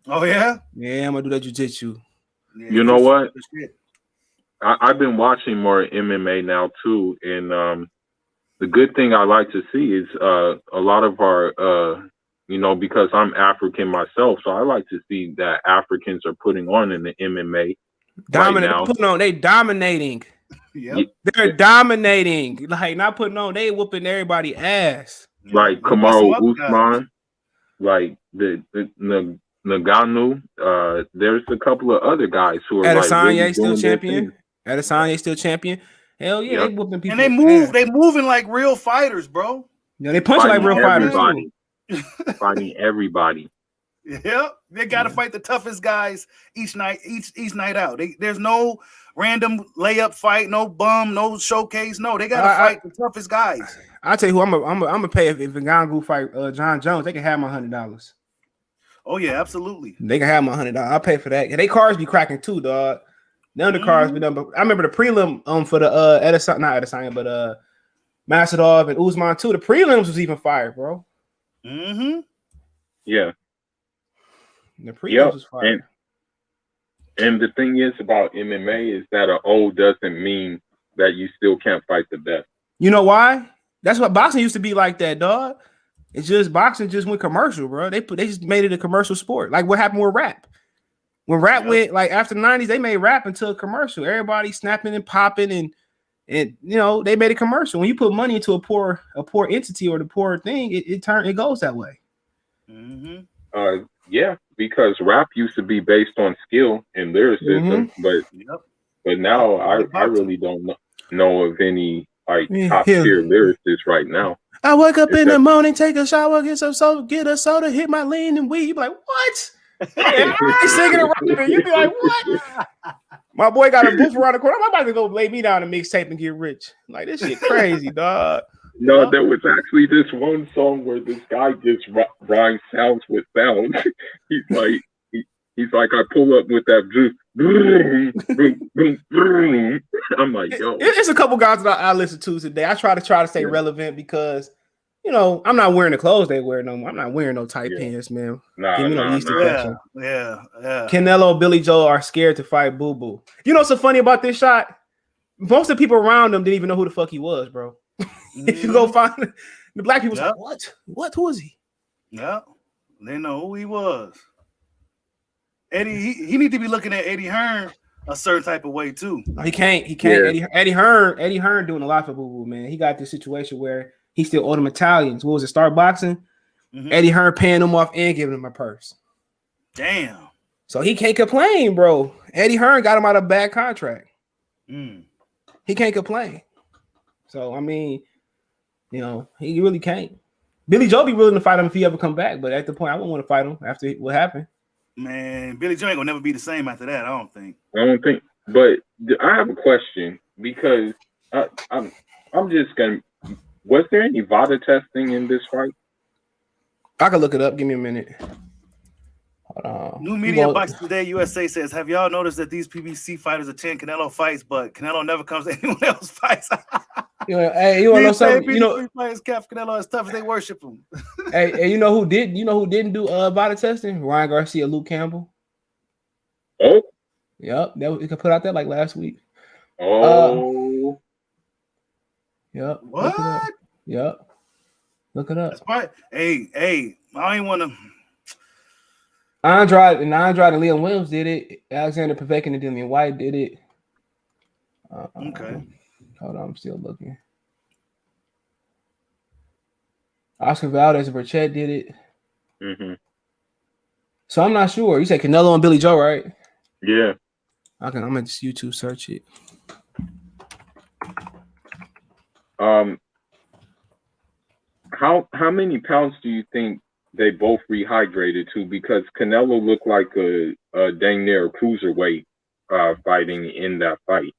Oh, yeah? Yeah, I'm going to do that jiu-jitsu. Yeah, you know what? I've been watching more MMA now, too. And the good thing I like to see is a lot of our, because I'm African myself, so I like to see that Africans are putting on in the MMA. They dominating. Yep. They're dominating. Like, not putting on, they whooping everybody ass. Like Kamaru Usman, like the Ngannou. There's a couple of other guys who are Adesanya still champion. Adesanya still champion. Hell yeah, they whooping people. And they moving like real fighters, bro. Yeah, they punch like real fighters. Fighting everybody. Yep, they got to fight the toughest guys each night out. There's no random layup fight, no bum, no showcase. No, they got to fight the toughest guys. I'll tell you who I'm gonna pay if Ngannou fight John Jones. They can have my $100. Oh yeah, absolutely. They can have my $100. I'll pay for that. And they cards be cracking too, dog. None of the cards be done, but I remember the prelim for the Adesanya, but Masvidal and Usman too. The prelims was even fire, bro. Mm-hmm. Yeah. The prelims was fire. And the thing is about MMA is that an O doesn't mean that you still can't fight the best. You know why? That's what boxing used to be like that, dog. It's just boxing just went commercial, bro. They just made it a commercial sport. Like what happened with rap. When rap went, like after the 90s, they made rap into a commercial. Everybody snapping and popping and you know, they made a commercial. When you put money into a poor entity or the poor thing, it goes that way. Mm-hmm. Yeah, because rap used to be based on skill and lyricism, but now I really don't know of any like top tier lyricists right now. I wake up in the morning, take a shower, get a soda, hit my lean and weed. You be like, what? I singing and rapping. You be like, what? My boy got a booth around the corner. I'm about to go lay me down and mixtape and get rich. Like this shit crazy, dog. No, there was actually this one song where this guy just rhymes sounds with sounds. He's like, I pull up with that juice. I'm like, yo. It's a couple guys that I listen to today. I try to stay relevant because, you know, I'm not wearing the clothes they wear no more. I'm not wearing no tight pants, man. Yeah. Canelo, Billy Joe are scared to fight Boo Boo. You know what's so funny about this shot? Most of the people around them didn't even know who the fuck he was, bro. If you go find the black people, like, what? Who is he? Yeah, they know who he was. Eddie, he need to be looking at Eddie Hearn a certain type of way too. He can't. Yeah. Eddie Hearn doing a lot for Boo Boo, man. He got this situation where he still owed him Italians. What was it? Start boxing. Eddie Hearn paying them off and giving him a purse. Damn. So he can't complain, bro. Eddie Hearn got him out of a bad contract. He can't complain. So I mean, you know, he really can't. Billy Joe be willing to fight him if he ever come back, but at the point, I wouldn't want to fight him after what happened. Man, Billy Joe ain't gonna never be the same after that. I don't think. But I have a question because I'm just gonna. Was there any VADA testing in this fight? I can look it up. Give me a minute. Hold on. New Media Box Today USA says, have y'all noticed that these PBC fighters attend Canelo fights, but Canelo never comes to anyone else's fights? Hey, you want to know something? You know, fighters cap Canelo as tough as they worship him. hey, you know who did? You know who didn't do VADA testing? Ryan Garcia, Luke Campbell. Oh, yep, we could put out there like last week. Oh, yep. What? Yep. Look it up. That's right. Hey, I ain't want to. Andrade and Liam Williams did it. Alexander Povetkin and Dillian White did it. Okay. Hold on, I'm still looking. Oscar Valdez and Burchett did it. So I'm not sure. You said Canelo and Billy Joe, right? Yeah. Okay, I'm gonna just YouTube search it. How many pounds do you think they both rehydrated to? Because Canelo looked like a dang near cruiserweight fighting in that fight.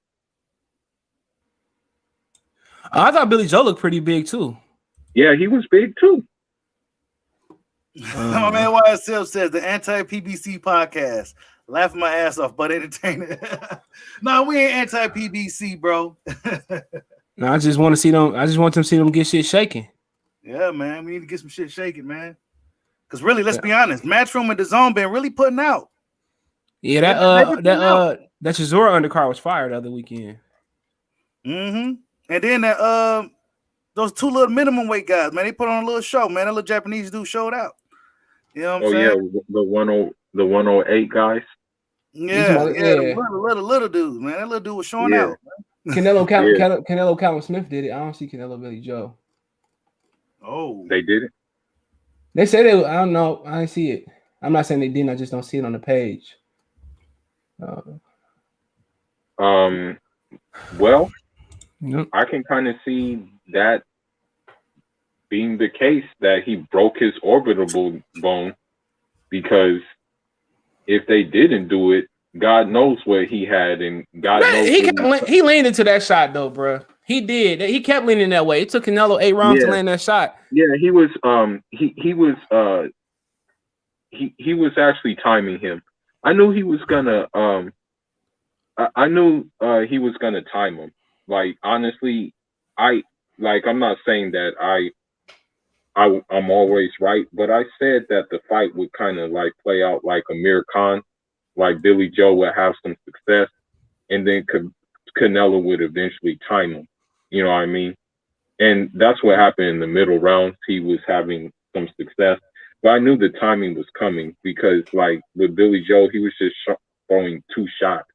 I thought Billy Joe looked pretty big too. Yeah, he was big too. My man YSL says the anti-PBC podcast. Laughing my ass off, but entertaining. No, we ain't anti-PBC, bro. No, I just want to see them. I just want them to see them get shit shaking. Yeah, man. We need to get some shit shaking, man. Because really, let's be honest, Matchroom and DAZN been really putting out. Yeah, that Chisora undercard was fired the other weekend. And then that those two little minimum weight guys, man, they put on a little show, man. That little Japanese dude showed out. You know what I'm saying? Yeah, the 108 guys. Yeah, little dudes, man. That little dude was showing out. Man. Canelo Calvin Smith did it. I don't see Canelo Billy Joe. Oh, they did it. They said it. I don't know. I didn't see it. I'm not saying they didn't. I just don't see it on the page. Well, I can kind of see that being the case, that he broke his orbital bone because if they didn't do it, God knows what he had, and God knows he leaned into that shot though, bro. He did. He kept leaning that way. It took Canelo 8 rounds to land that shot. Yeah, he was he was actually timing him. I knew he was gonna I knew he was gonna time him. Like, honestly, I'm not saying that I'm always right, but I said that the fight would kind of like play out like Amir Khan, like Billy Joe would have some success, and then Canelo would eventually time him. You know what I mean? And that's what happened in the middle rounds. He was having some success, but I knew the timing was coming because, like, with Billy Joe, he was just throwing 2 shots.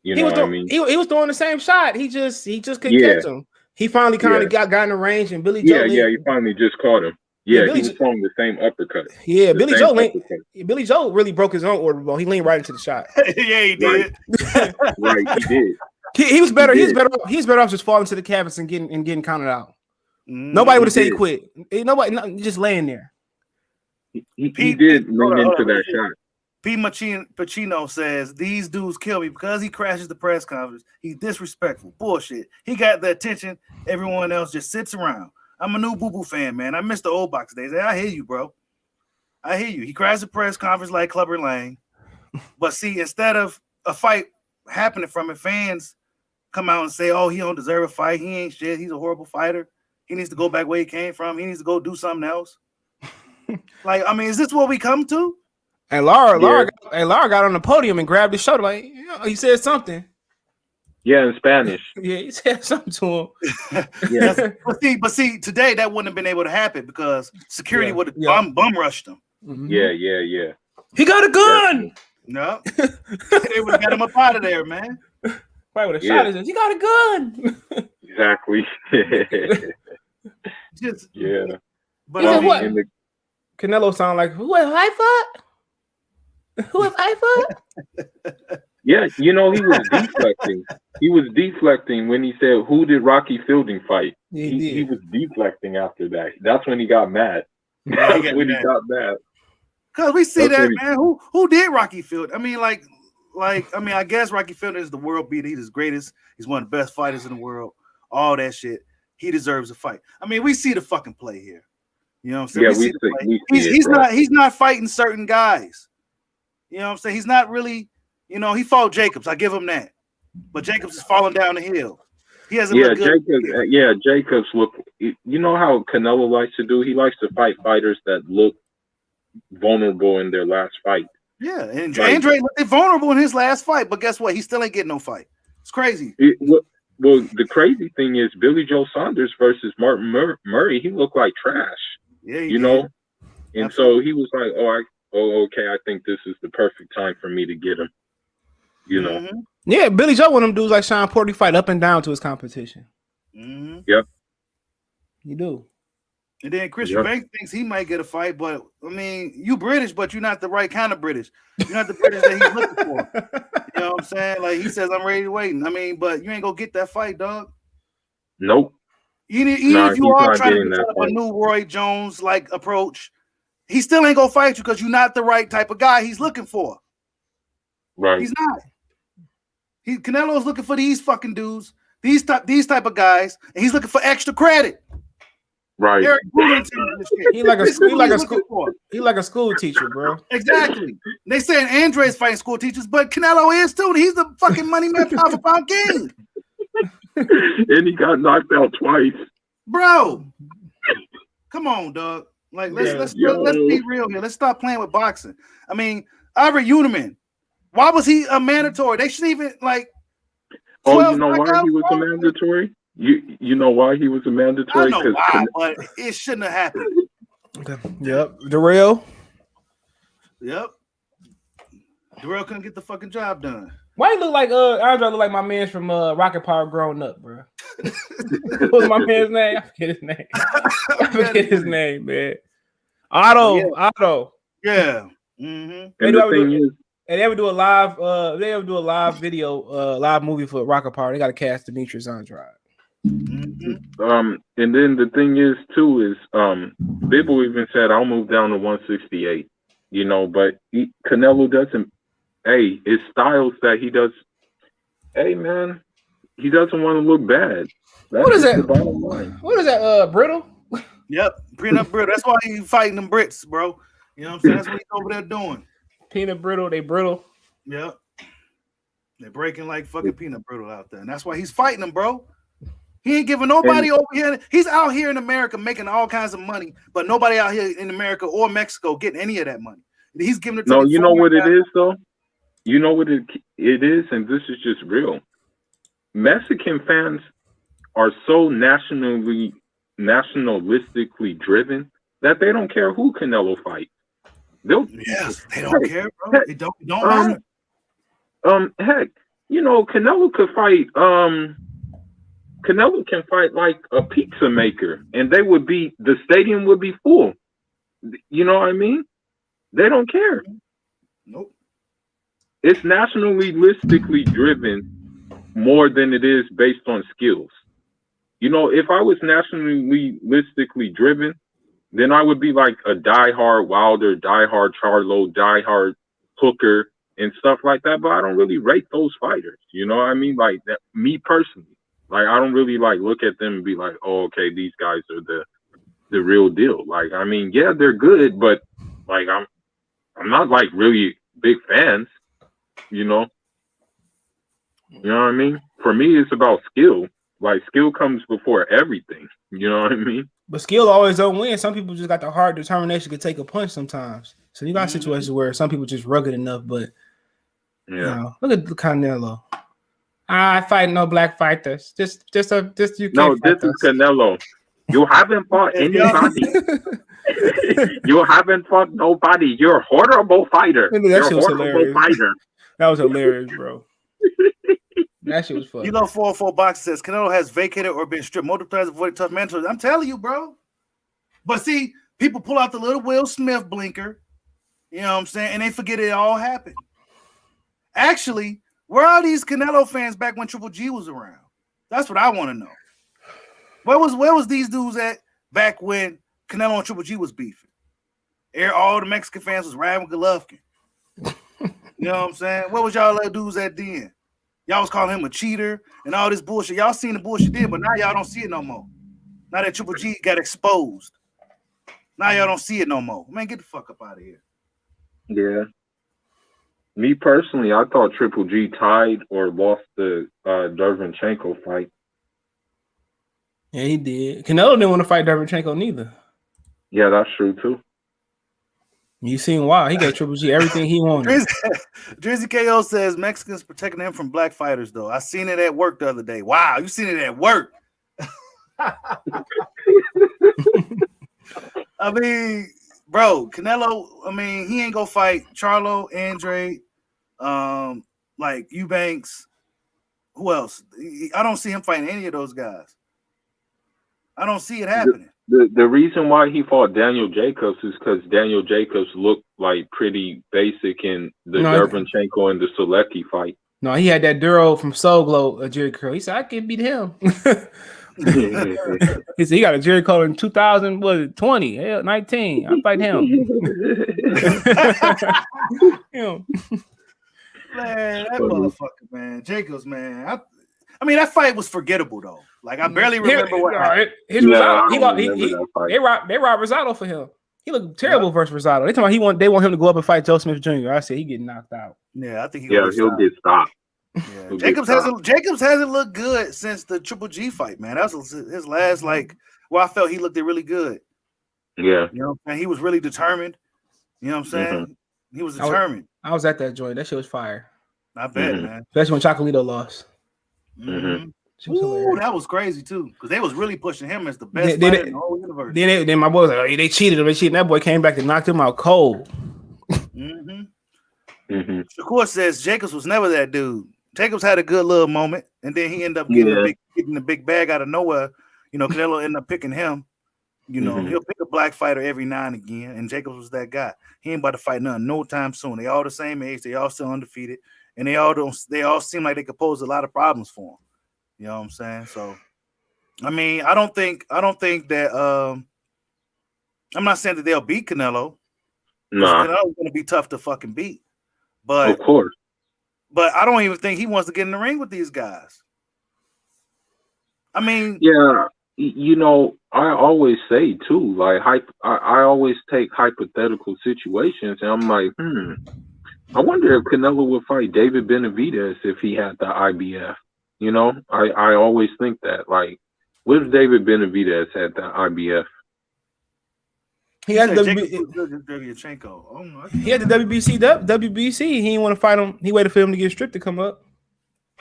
You know what I mean? He was throwing the same shot. He just couldn't catch him. He finally kind of got in the range, and Billy Joe. He finally just caught him. Yeah, he was throwing the same uppercut. Yeah, Billy Joe really broke his own order ball. He leaned right into the shot. Yeah, he did. Right, he did. He was better. He's better off just falling to the canvas and getting counted out. Nobody would have said he quit. Nobody, just laying there. He did lean into that shot. P. Pacino says these dudes kill me because he crashes the press conference. He's disrespectful. Bullshit. He got the attention. Everyone else just sits around. I'm a new Boo Boo fan, man. I miss the old box days. I hear you, bro. I hear you. He crashed the press conference like Clubber Lang. But see, instead of a fight happening from it, fans come out and say, oh, he don't deserve a fight. He ain't shit. He's a horrible fighter. He needs to go back where he came from. He needs to go do something else. Like, I mean, is this what we come to? And Lara got on the podium and grabbed his shoulder. Like, he said something. Yeah, in Spanish. Yeah, he said something to him. Yeah. But see, today that wouldn't have been able to happen because security would have bum rushed him. Mm-hmm. Yeah. He got a gun. No, they would have got him up out of there, man. Right with a shot is he got a gun. Exactly. But what? Canelo sound like who have I fought? Who have I fought? Yeah, he was deflecting. He was deflecting when he said, "Who did Rocky Fielding fight?" He was deflecting after that. That's when he got mad. That's when he got mad. Because we see that, man. Who did Rocky Fielding? I mean, I guess Rocky Fielding is the world beater. He's the greatest. He's one of the best fighters in the world. All that shit. He deserves a fight. I mean, we see the fucking play here. You know what I'm saying? Yeah, he's not fighting certain guys. You know what I'm saying? He's not really, he fought Jacobs. I give him that. But Jacobs is falling down the hill. He hasn't looked good. Jacobs look. You know how Canelo likes to do? He likes to fight fighters that look vulnerable in their last fight. Yeah, and Andrade looked vulnerable in his last fight, but guess what? He still ain't getting no fight. It's crazy. Well, the crazy thing is Billy Joe Saunders versus Martin Murray. He looked like trash. Yeah, and Absolutely. So he was like, okay, I think this is the perfect time for me to get him. Mm-hmm. Yeah, Billy Joe, one of them dudes like Sean Porter, fight up and down to his competition. Mm-hmm. Yep. You do. And then Christian Banks thinks he might get a fight, but I mean, you British, but you're not the right kind of British. You're not the British that he's looking for. You know what I'm saying? Like he says, I'm ready to wait. I mean, but you ain't gonna get that fight, dog. Nope. Even if you are trying to develop a new Roy Jones like approach, he still ain't gonna fight you because you're not the right type of guy he's looking for. Right. He's not. Canelo's looking for these fucking dudes, these type of guys, and he's looking for extra credit. Right. He like a school teacher, bro. Exactly. They saying Andre's fighting school teachers, but Canelo is too. He's the fucking money man, pound for pound king. And he got knocked out twice. Bro. Come on, dog. Like let's be real here. Let's stop playing with boxing. I mean, Ivory Uniman. Why was he a mandatory? They should even like. Oh, you know why he was a mandatory? You know why he was a mandatory? I know why, but it shouldn't have happened. Yep. Darrell. Yep. Darrell couldn't get the fucking job done. Why you look like Andre look like my man from Rocket Power growing up, bro? What was my man's name? I forget his name. Man. Otto. Yeah. Mm-hmm. And the thing is, and they ever do a live video, live movie for Rocket Power. They got to cast Demetrius Andrade. Mm-hmm. And then the thing is too is Bibble even said I'll move down to 168. you know. But Canelo doesn't. Hey, his styles that he does. Hey, man, he doesn't want to look bad. That's What is just that? the bottom line. What is that? Brittle? Yep, peanut brittle. That's why he's fighting them Brits, bro. You know what I'm saying? That's what he's over there doing. Peanut brittle. They brittle. Yep. They're breaking like fucking peanut brittle out there. And that's why he's fighting them, bro. He ain't giving nobody over here. He's out here in America making all kinds of money, but nobody out here in America or Mexico getting any of that money. He's giving it to No, you know what it is, though? You know what it is, and this is just real. Mexican fans are so nationalistically driven that they don't care who Canelo fights. Yes, they don't care, bro. It don't matter. Heck, you know, Canelo could fight. Canelo can fight like a pizza maker, and the stadium would be full. You know what I mean? They don't care. Nope. It's nationalistically driven more than it is based on skills. You know, if I was nationalistically driven, then I would be like a diehard Wilder, diehard Charlo, diehard Hooker, and stuff like that. But I don't really rate those fighters. You know what I mean? Like that, me personally. Like, I don't really like look at them and be like, oh, okay, these guys are the real deal. Like, I mean, yeah, they're good, but like I'm not like really big fans, you know. You know what I mean? For me, it's about skill. Like, skill comes before everything. You know what I mean? But skill always don't win. Some people just got the hard determination to take a punch sometimes. So you got situations where some people just rugged enough, but yeah. You know, look at Canelo. I fight no black fighters. Just you can't. No, this is Canelo. You haven't fought anybody. You haven't fought nobody. You're a horrible fighter. You're a horrible fighter. That was hilarious, bro. That shit was fun. You know, 404 Box says Canelo has vacated or been stripped multiple times avoiding tough mentors. I'm telling you, bro. But see, people pull out the little Will Smith blinker, you know what I'm saying, and they forget it all happened. Actually, where are these Canelo fans back when Triple G was around? That's what I want to know. Where was these dudes at back when Canelo and Triple G was beefing? All the Mexican fans was riding with Golovkin. You know what I'm saying? Where was y'all little dudes at then? Y'all was calling him a cheater and all this bullshit. Y'all seen the bullshit then, but now y'all don't see it no more. Now that Triple G got exposed. Now y'all don't see it no more. Man, get the fuck up out of here. Yeah. Me personally, I thought Triple G tied or lost the Derevyanchenko fight. Yeah, he did. Canelo didn't want to fight Derevyanchenko neither. Yeah, that's true too. You seen why? He gave Triple G everything he wanted. Drizzy KO says Mexicans protecting him from black fighters, though. I seen it at work the other day. Wow, you seen it at work. I mean, bro, Canelo, I mean, he ain't gonna fight Charlo, Andrade, like Eubanks. Who else? I don't see him fighting any of those guys. I don't see it happening. The reason why he fought Daniel Jacobs is because Daniel Jacobs looked like pretty basic in the Derevyanchenko and the Selecki fight. No, he had that Duro from Soul Glow, Jerry Curl. He said, I can beat him. He said, he got a Jerry Curl in 2020, 19. I fight him. Man, that motherfucker, man. Jacobs, man. I mean, that fight was forgettable, though. Like, I barely remember what happened. They robbed Rosado for him. He looked terrible versus Rosado. They want him to go up and fight Joe Smith Jr. I said he getting knocked out. Yeah, I think he'll get stopped. Yeah. Jacobs hasn't looked good since the Triple G fight, man. That was his last, like, where I felt he looked really good. Yeah. You know, and he was really determined. You know what I'm saying? Mm-hmm. He was determined. I was at that joint. That shit was fire. I bet, man. Especially when Chocolito lost. Mm-hmm. Ooh, that was crazy too, because they was really pushing him as the best fighter in the whole universe. Then my boy was like, oh, they cheated him. And that boy came back and knocked him out cold. Shakur says Jacobs was never that dude. Jacobs had a good little moment, and then he ended up getting the big bag out of nowhere. You know, Canelo ended up picking him. You know, he'll pick a black fighter every now and again, and Jacobs was that guy. He ain't about to fight nothing no time soon. They all the same age. They all still undefeated, and they all seem like they could pose a lot of problems for him. You know what I'm saying? So, I mean, I don't think that. I'm not saying that they'll beat Canelo. Nah, Canelo's going to be tough to fucking beat. of course. But I don't even think he wants to get in the ring with these guys. I mean, Yeah, you know, I always say too, like I always take hypothetical situations, and I'm like, I wonder if Canelo would fight David Benavidez if he had the IBF. You know, I always think that, like, what if David Benavidez had the IBF? He had the he had the WBC. He didn't want to fight him. He waited for him to get stripped to come up.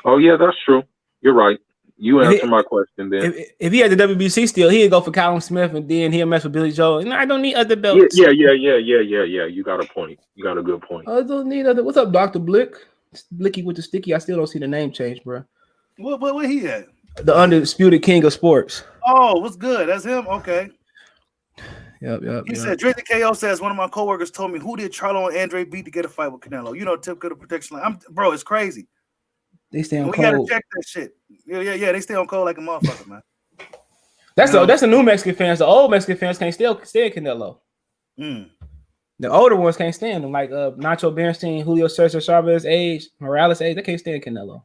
Oh yeah, that's true. You're right. You answer my question then. If he had the WBC still, he'd go for Callum Smith, and then he'll mess with Billy Joe. And I don't need other belts. Yeah. You got a point. You got a good point. I don't need other. What's up, Dr. Blick? Blicky with the sticky. I still don't see the name change, bro. What he at? The undisputed king of sports. Oh, what's good? That's him. Okay. Yep. He said, Drake the KO says, one of my coworkers told me, who did Charlo and Andrade beat to get a fight with Canelo? You know, Tip Good protection line. Bro, it's crazy. They stay on we cold. gotta check that shit. Yeah. They stay on cold like a motherfucker, man. That's the new Mexican fans. The old Mexican fans can't stand Canelo. The older ones can't stand him, like Nacho Bernstein, Julio Cesar Chavez age, Morales age. They can't stand Canelo.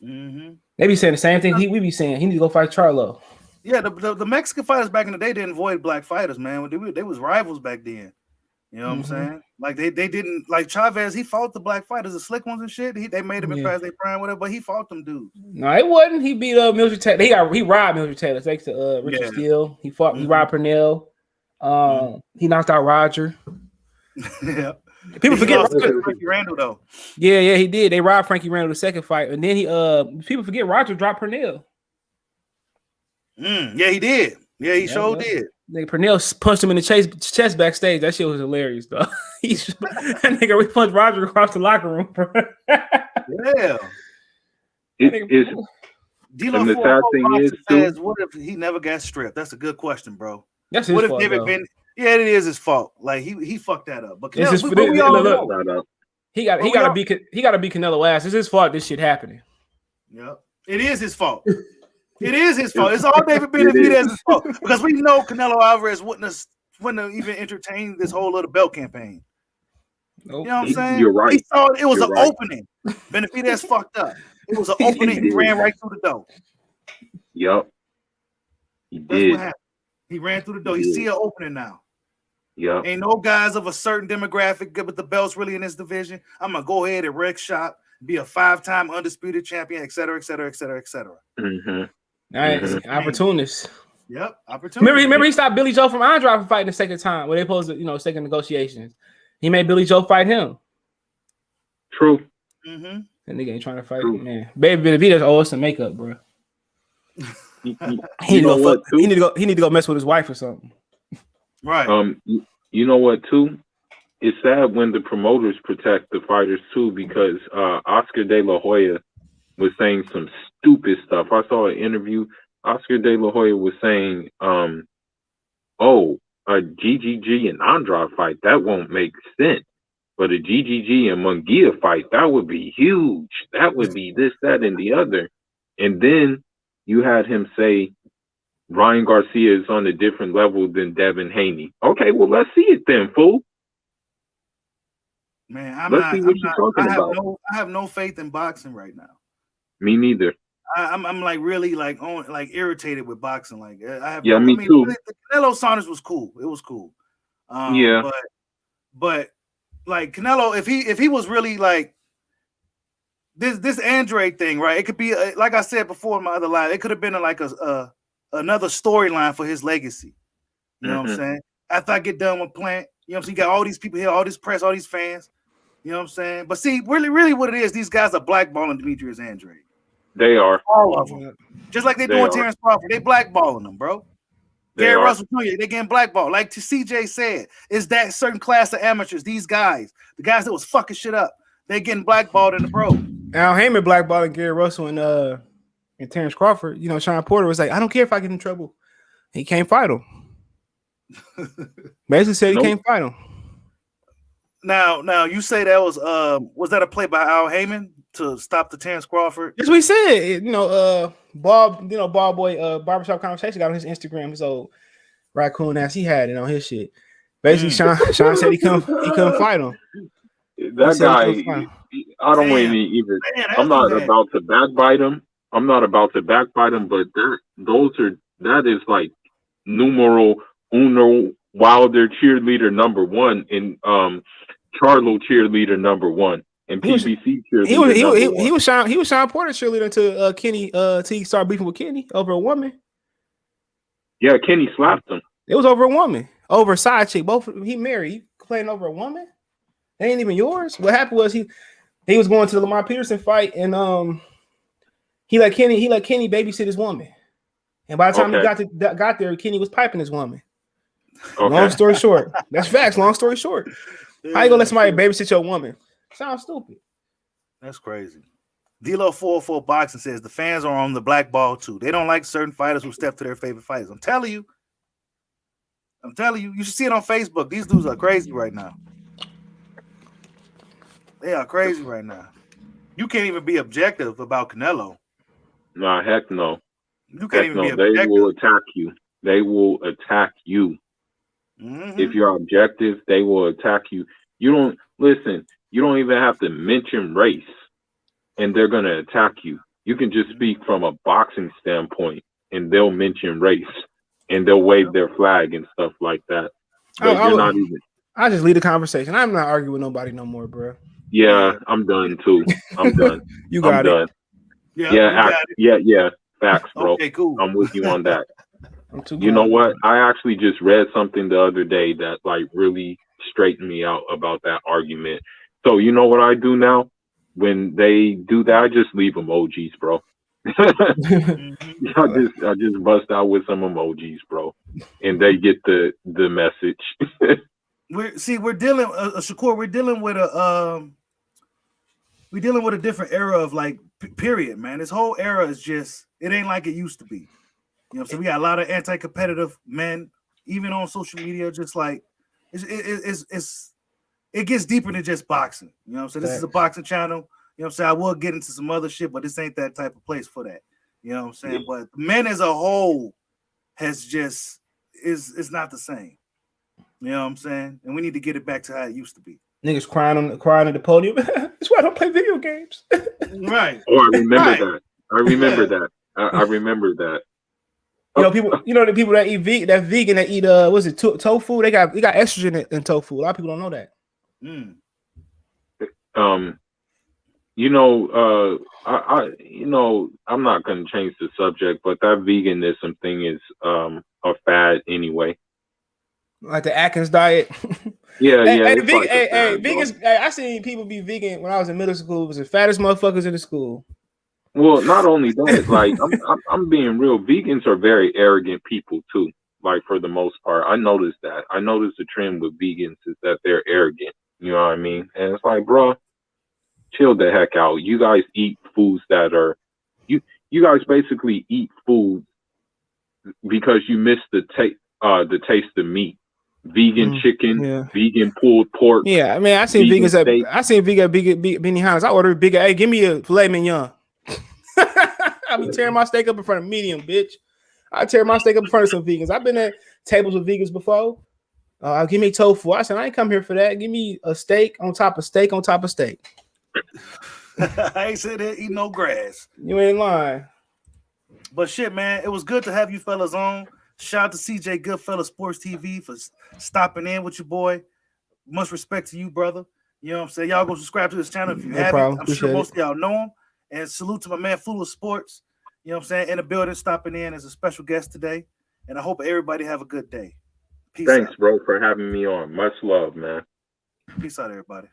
They be saying the same thing we be saying. He need to go fight Charlo. Yeah, the Mexican fighters back in the day didn't avoid black fighters, man. They was rivals back then. You know what I'm saying? Like they didn't, like Chavez, he fought the black fighters, the slick ones and shit. They made him in past their prime, whatever, but he fought them dudes. No, it wasn't. He beat Mildred Taylor. He robbed Mildred Taylor thanks to Richard Steele. He robbed Purnell. He knocked out Roger. Yeah. People forget Frankie Randall though. Yeah, he did. They robbed Frankie Randall the second fight, and then people forget Roger dropped Purnell. Yeah, he did. Yeah, he sure did. Purnell punched him in the chest backstage. That shit was hilarious, though. That nigga, we punched Roger across the locker room, bro. Yeah. And the sad thing is, says, what if he never got stripped? That's a good question, bro. That's his fault, Yeah, it is his fault. Like he fucked that up. But he gotta beat Canelo ass. It's his fault. This shit happening. Yep, it is his fault. It is his fault. It's all David Benavidez's fault because we know Canelo Alvarez wouldn't have even entertained this whole little belt campaign. Nope. You know what I'm saying? You're right. He saw it was an opening. Benavidez fucked up. It was an opening. He ran right through the door. Yep. He That's did. what happened. He ran through the door. You see an opening now. Yeah. Ain't no guys of a certain demographic with the belts really in this division. I'm gonna go ahead and wreck shop, be a 5-time undisputed champion, et cetera, et cetera, et cetera, et cetera. Opportunist. Yep, opportunity. Remember he stopped Billy Joe from Andrade from fighting the second time when they posed second negotiations. He made Billy Joe fight him. True. Mm-hmm. That nigga ain't trying to fight, man. Baby Benavidez owe us some makeup, bro. He need to go mess with his wife or something. Right. You know what too? It's sad when the promoters protect the fighters too, because Oscar De La Hoya was saying some stupid stuff. I saw an interview. Oscar De La Hoya was saying, a GGG and Andrade fight, that won't make sense. But a GGG and Munguia fight, that would be huge. That would be this, that, and the other. And then you had him say Ryan Garcia is on a different level than Devin Haney. Okay, well, let's see it then, fool. Man, I have no faith in boxing right now. Me neither. I'm like really irritated with boxing. Like me too. The Canelo Saunders was cool. It was cool. But like Canelo, if he was really like this Andrade thing, right? It could be like I said before in my other live. It could have been another storyline for his legacy. You know what I'm saying? After I get done with Plant, you know what I'm saying? You got all these people here, all this press, all these fans. You know what I'm saying? But see, really what it is, these guys are blackballing Demeterius Andrade. They are. All of them. Just like they doing Terrence Crawford. They blackballing them, bro. Gary Russell Jr., they getting blackballed. Like CJ said, is that certain class of amateurs, these guys, the guys that was fucking shit up, they getting blackballed in the pro. Al Heyman blackballing Gary Russell and Terrence Crawford. You know, Sean Porter was like, I don't care if I get in trouble. He can't fight him. Basically said he can't fight him. Now you say that was that a play by Al Heyman to stop the Terrence Crawford? That's what he said. Bob Boy Barbershop Conversation got on his Instagram, his old raccoon ass. He had it on his shit. Basically, Sean said he couldn't fight him. That guy, I don't even. I'm not about to backbite him. But that is like numero uno Wilder cheerleader number 1 and Charlo cheerleader number 1 and PBC cheerleader he was Sean Porter cheerleader until Kenny till he started beefing with Kenny over a woman. Yeah, Kenny slapped him. It was over a woman, over a side chick. Both he married. He complaining over a woman. They ain't even yours. What happened was he was going to the Lamar Peterson fight and he let Kenny babysit his woman. And by the time he got there, Kenny was piping his woman. Okay. Long story short, that's facts. Long story short, how you gonna let somebody babysit your woman? Sounds stupid. That's crazy. D-Lo 404 Boxing says the fans are on the blackball too. They don't like certain fighters who step to their favorite fighters. I'm telling you. You should see it on Facebook. These dudes are crazy right now. They are crazy right now. You can't even be objective about Canelo. Nah, heck no. You can't even be objective. They will attack you. They will attack you. Mm-hmm. If you're objective, they will attack you. You don't even have to mention race, and they're going to attack you. You can just speak from a boxing standpoint, and they'll mention race, and they'll wave their flag and stuff like that. But I just lead the conversation. I'm not arguing with nobody no more, bro. Yeah, I'm done too. I'm done. You got it. Yeah. Facts, bro. Okay, cool. I'm with you on that. You know what? I actually just read something the other day that like really straightened me out about that argument. So you know what I do now? When they do that, I just leave emojis, bro. I just bust out with some emojis, bro, and they get the message. We're dealing with a different era of like period, man. This whole era is just, it ain't like it used to be. You know, so we got a lot of anti-competitive men, even on social media, just like it gets deeper than just boxing. You know what I'm saying? This is a boxing channel. You know what I'm saying? I will get into some other shit, but this ain't that type of place for that. You know what I'm saying? Yeah. But men as a whole has just is not the same. You know what I'm saying? And we need to get it back to how it used to be. Niggas crying at the podium. That's why I don't play video games. Right. Oh, I remember that. I remember that. You know, the people that eat vegan that eat what's it, tofu? They got estrogen in tofu. A lot of people don't know that. I'm not gonna change the subject, but that veganism thing is a fad anyway. Like the Atkins diet. Vegans. I seen people be vegan when I was in middle school. It was the fattest motherfuckers in the school. Well, not only that, like I'm being real. Vegans are very arrogant people too. Like for the most part, I noticed that. I noticed the trend with vegans is that they're arrogant. You know what I mean? And it's like, bro, chill the heck out. You guys eat foods that are you guys basically eat food because you miss the taste of meat. Vegan chicken, vegan pulled pork. Yeah, I mean, I seen vegans Benihana's. I ordered bigger. Hey, give me a filet mignon. I be tearing my steak up in front of medium, bitch. I tear my steak up in front of some vegans. I've been at tables with vegans before. Give me tofu. I said, I ain't come here for that. Give me a steak on top of steak on top of steak. I ain't said that, eat no grass. You ain't lying. But shit, man, it was good to have you fellas on. Shout out to CJ Goodfellas Sports TV for stopping in with your boy. Much respect to you, brother. You know what I'm saying? Y'all go subscribe to this channel if you haven't. I'm sure most of y'all know him. And salute to my man, Full of Sports. You know what I'm saying? In the building, stopping in as a special guest today. And I hope everybody have a good day. Peace Thanks, out. bro, for having me on. Much love, man. Peace out, everybody.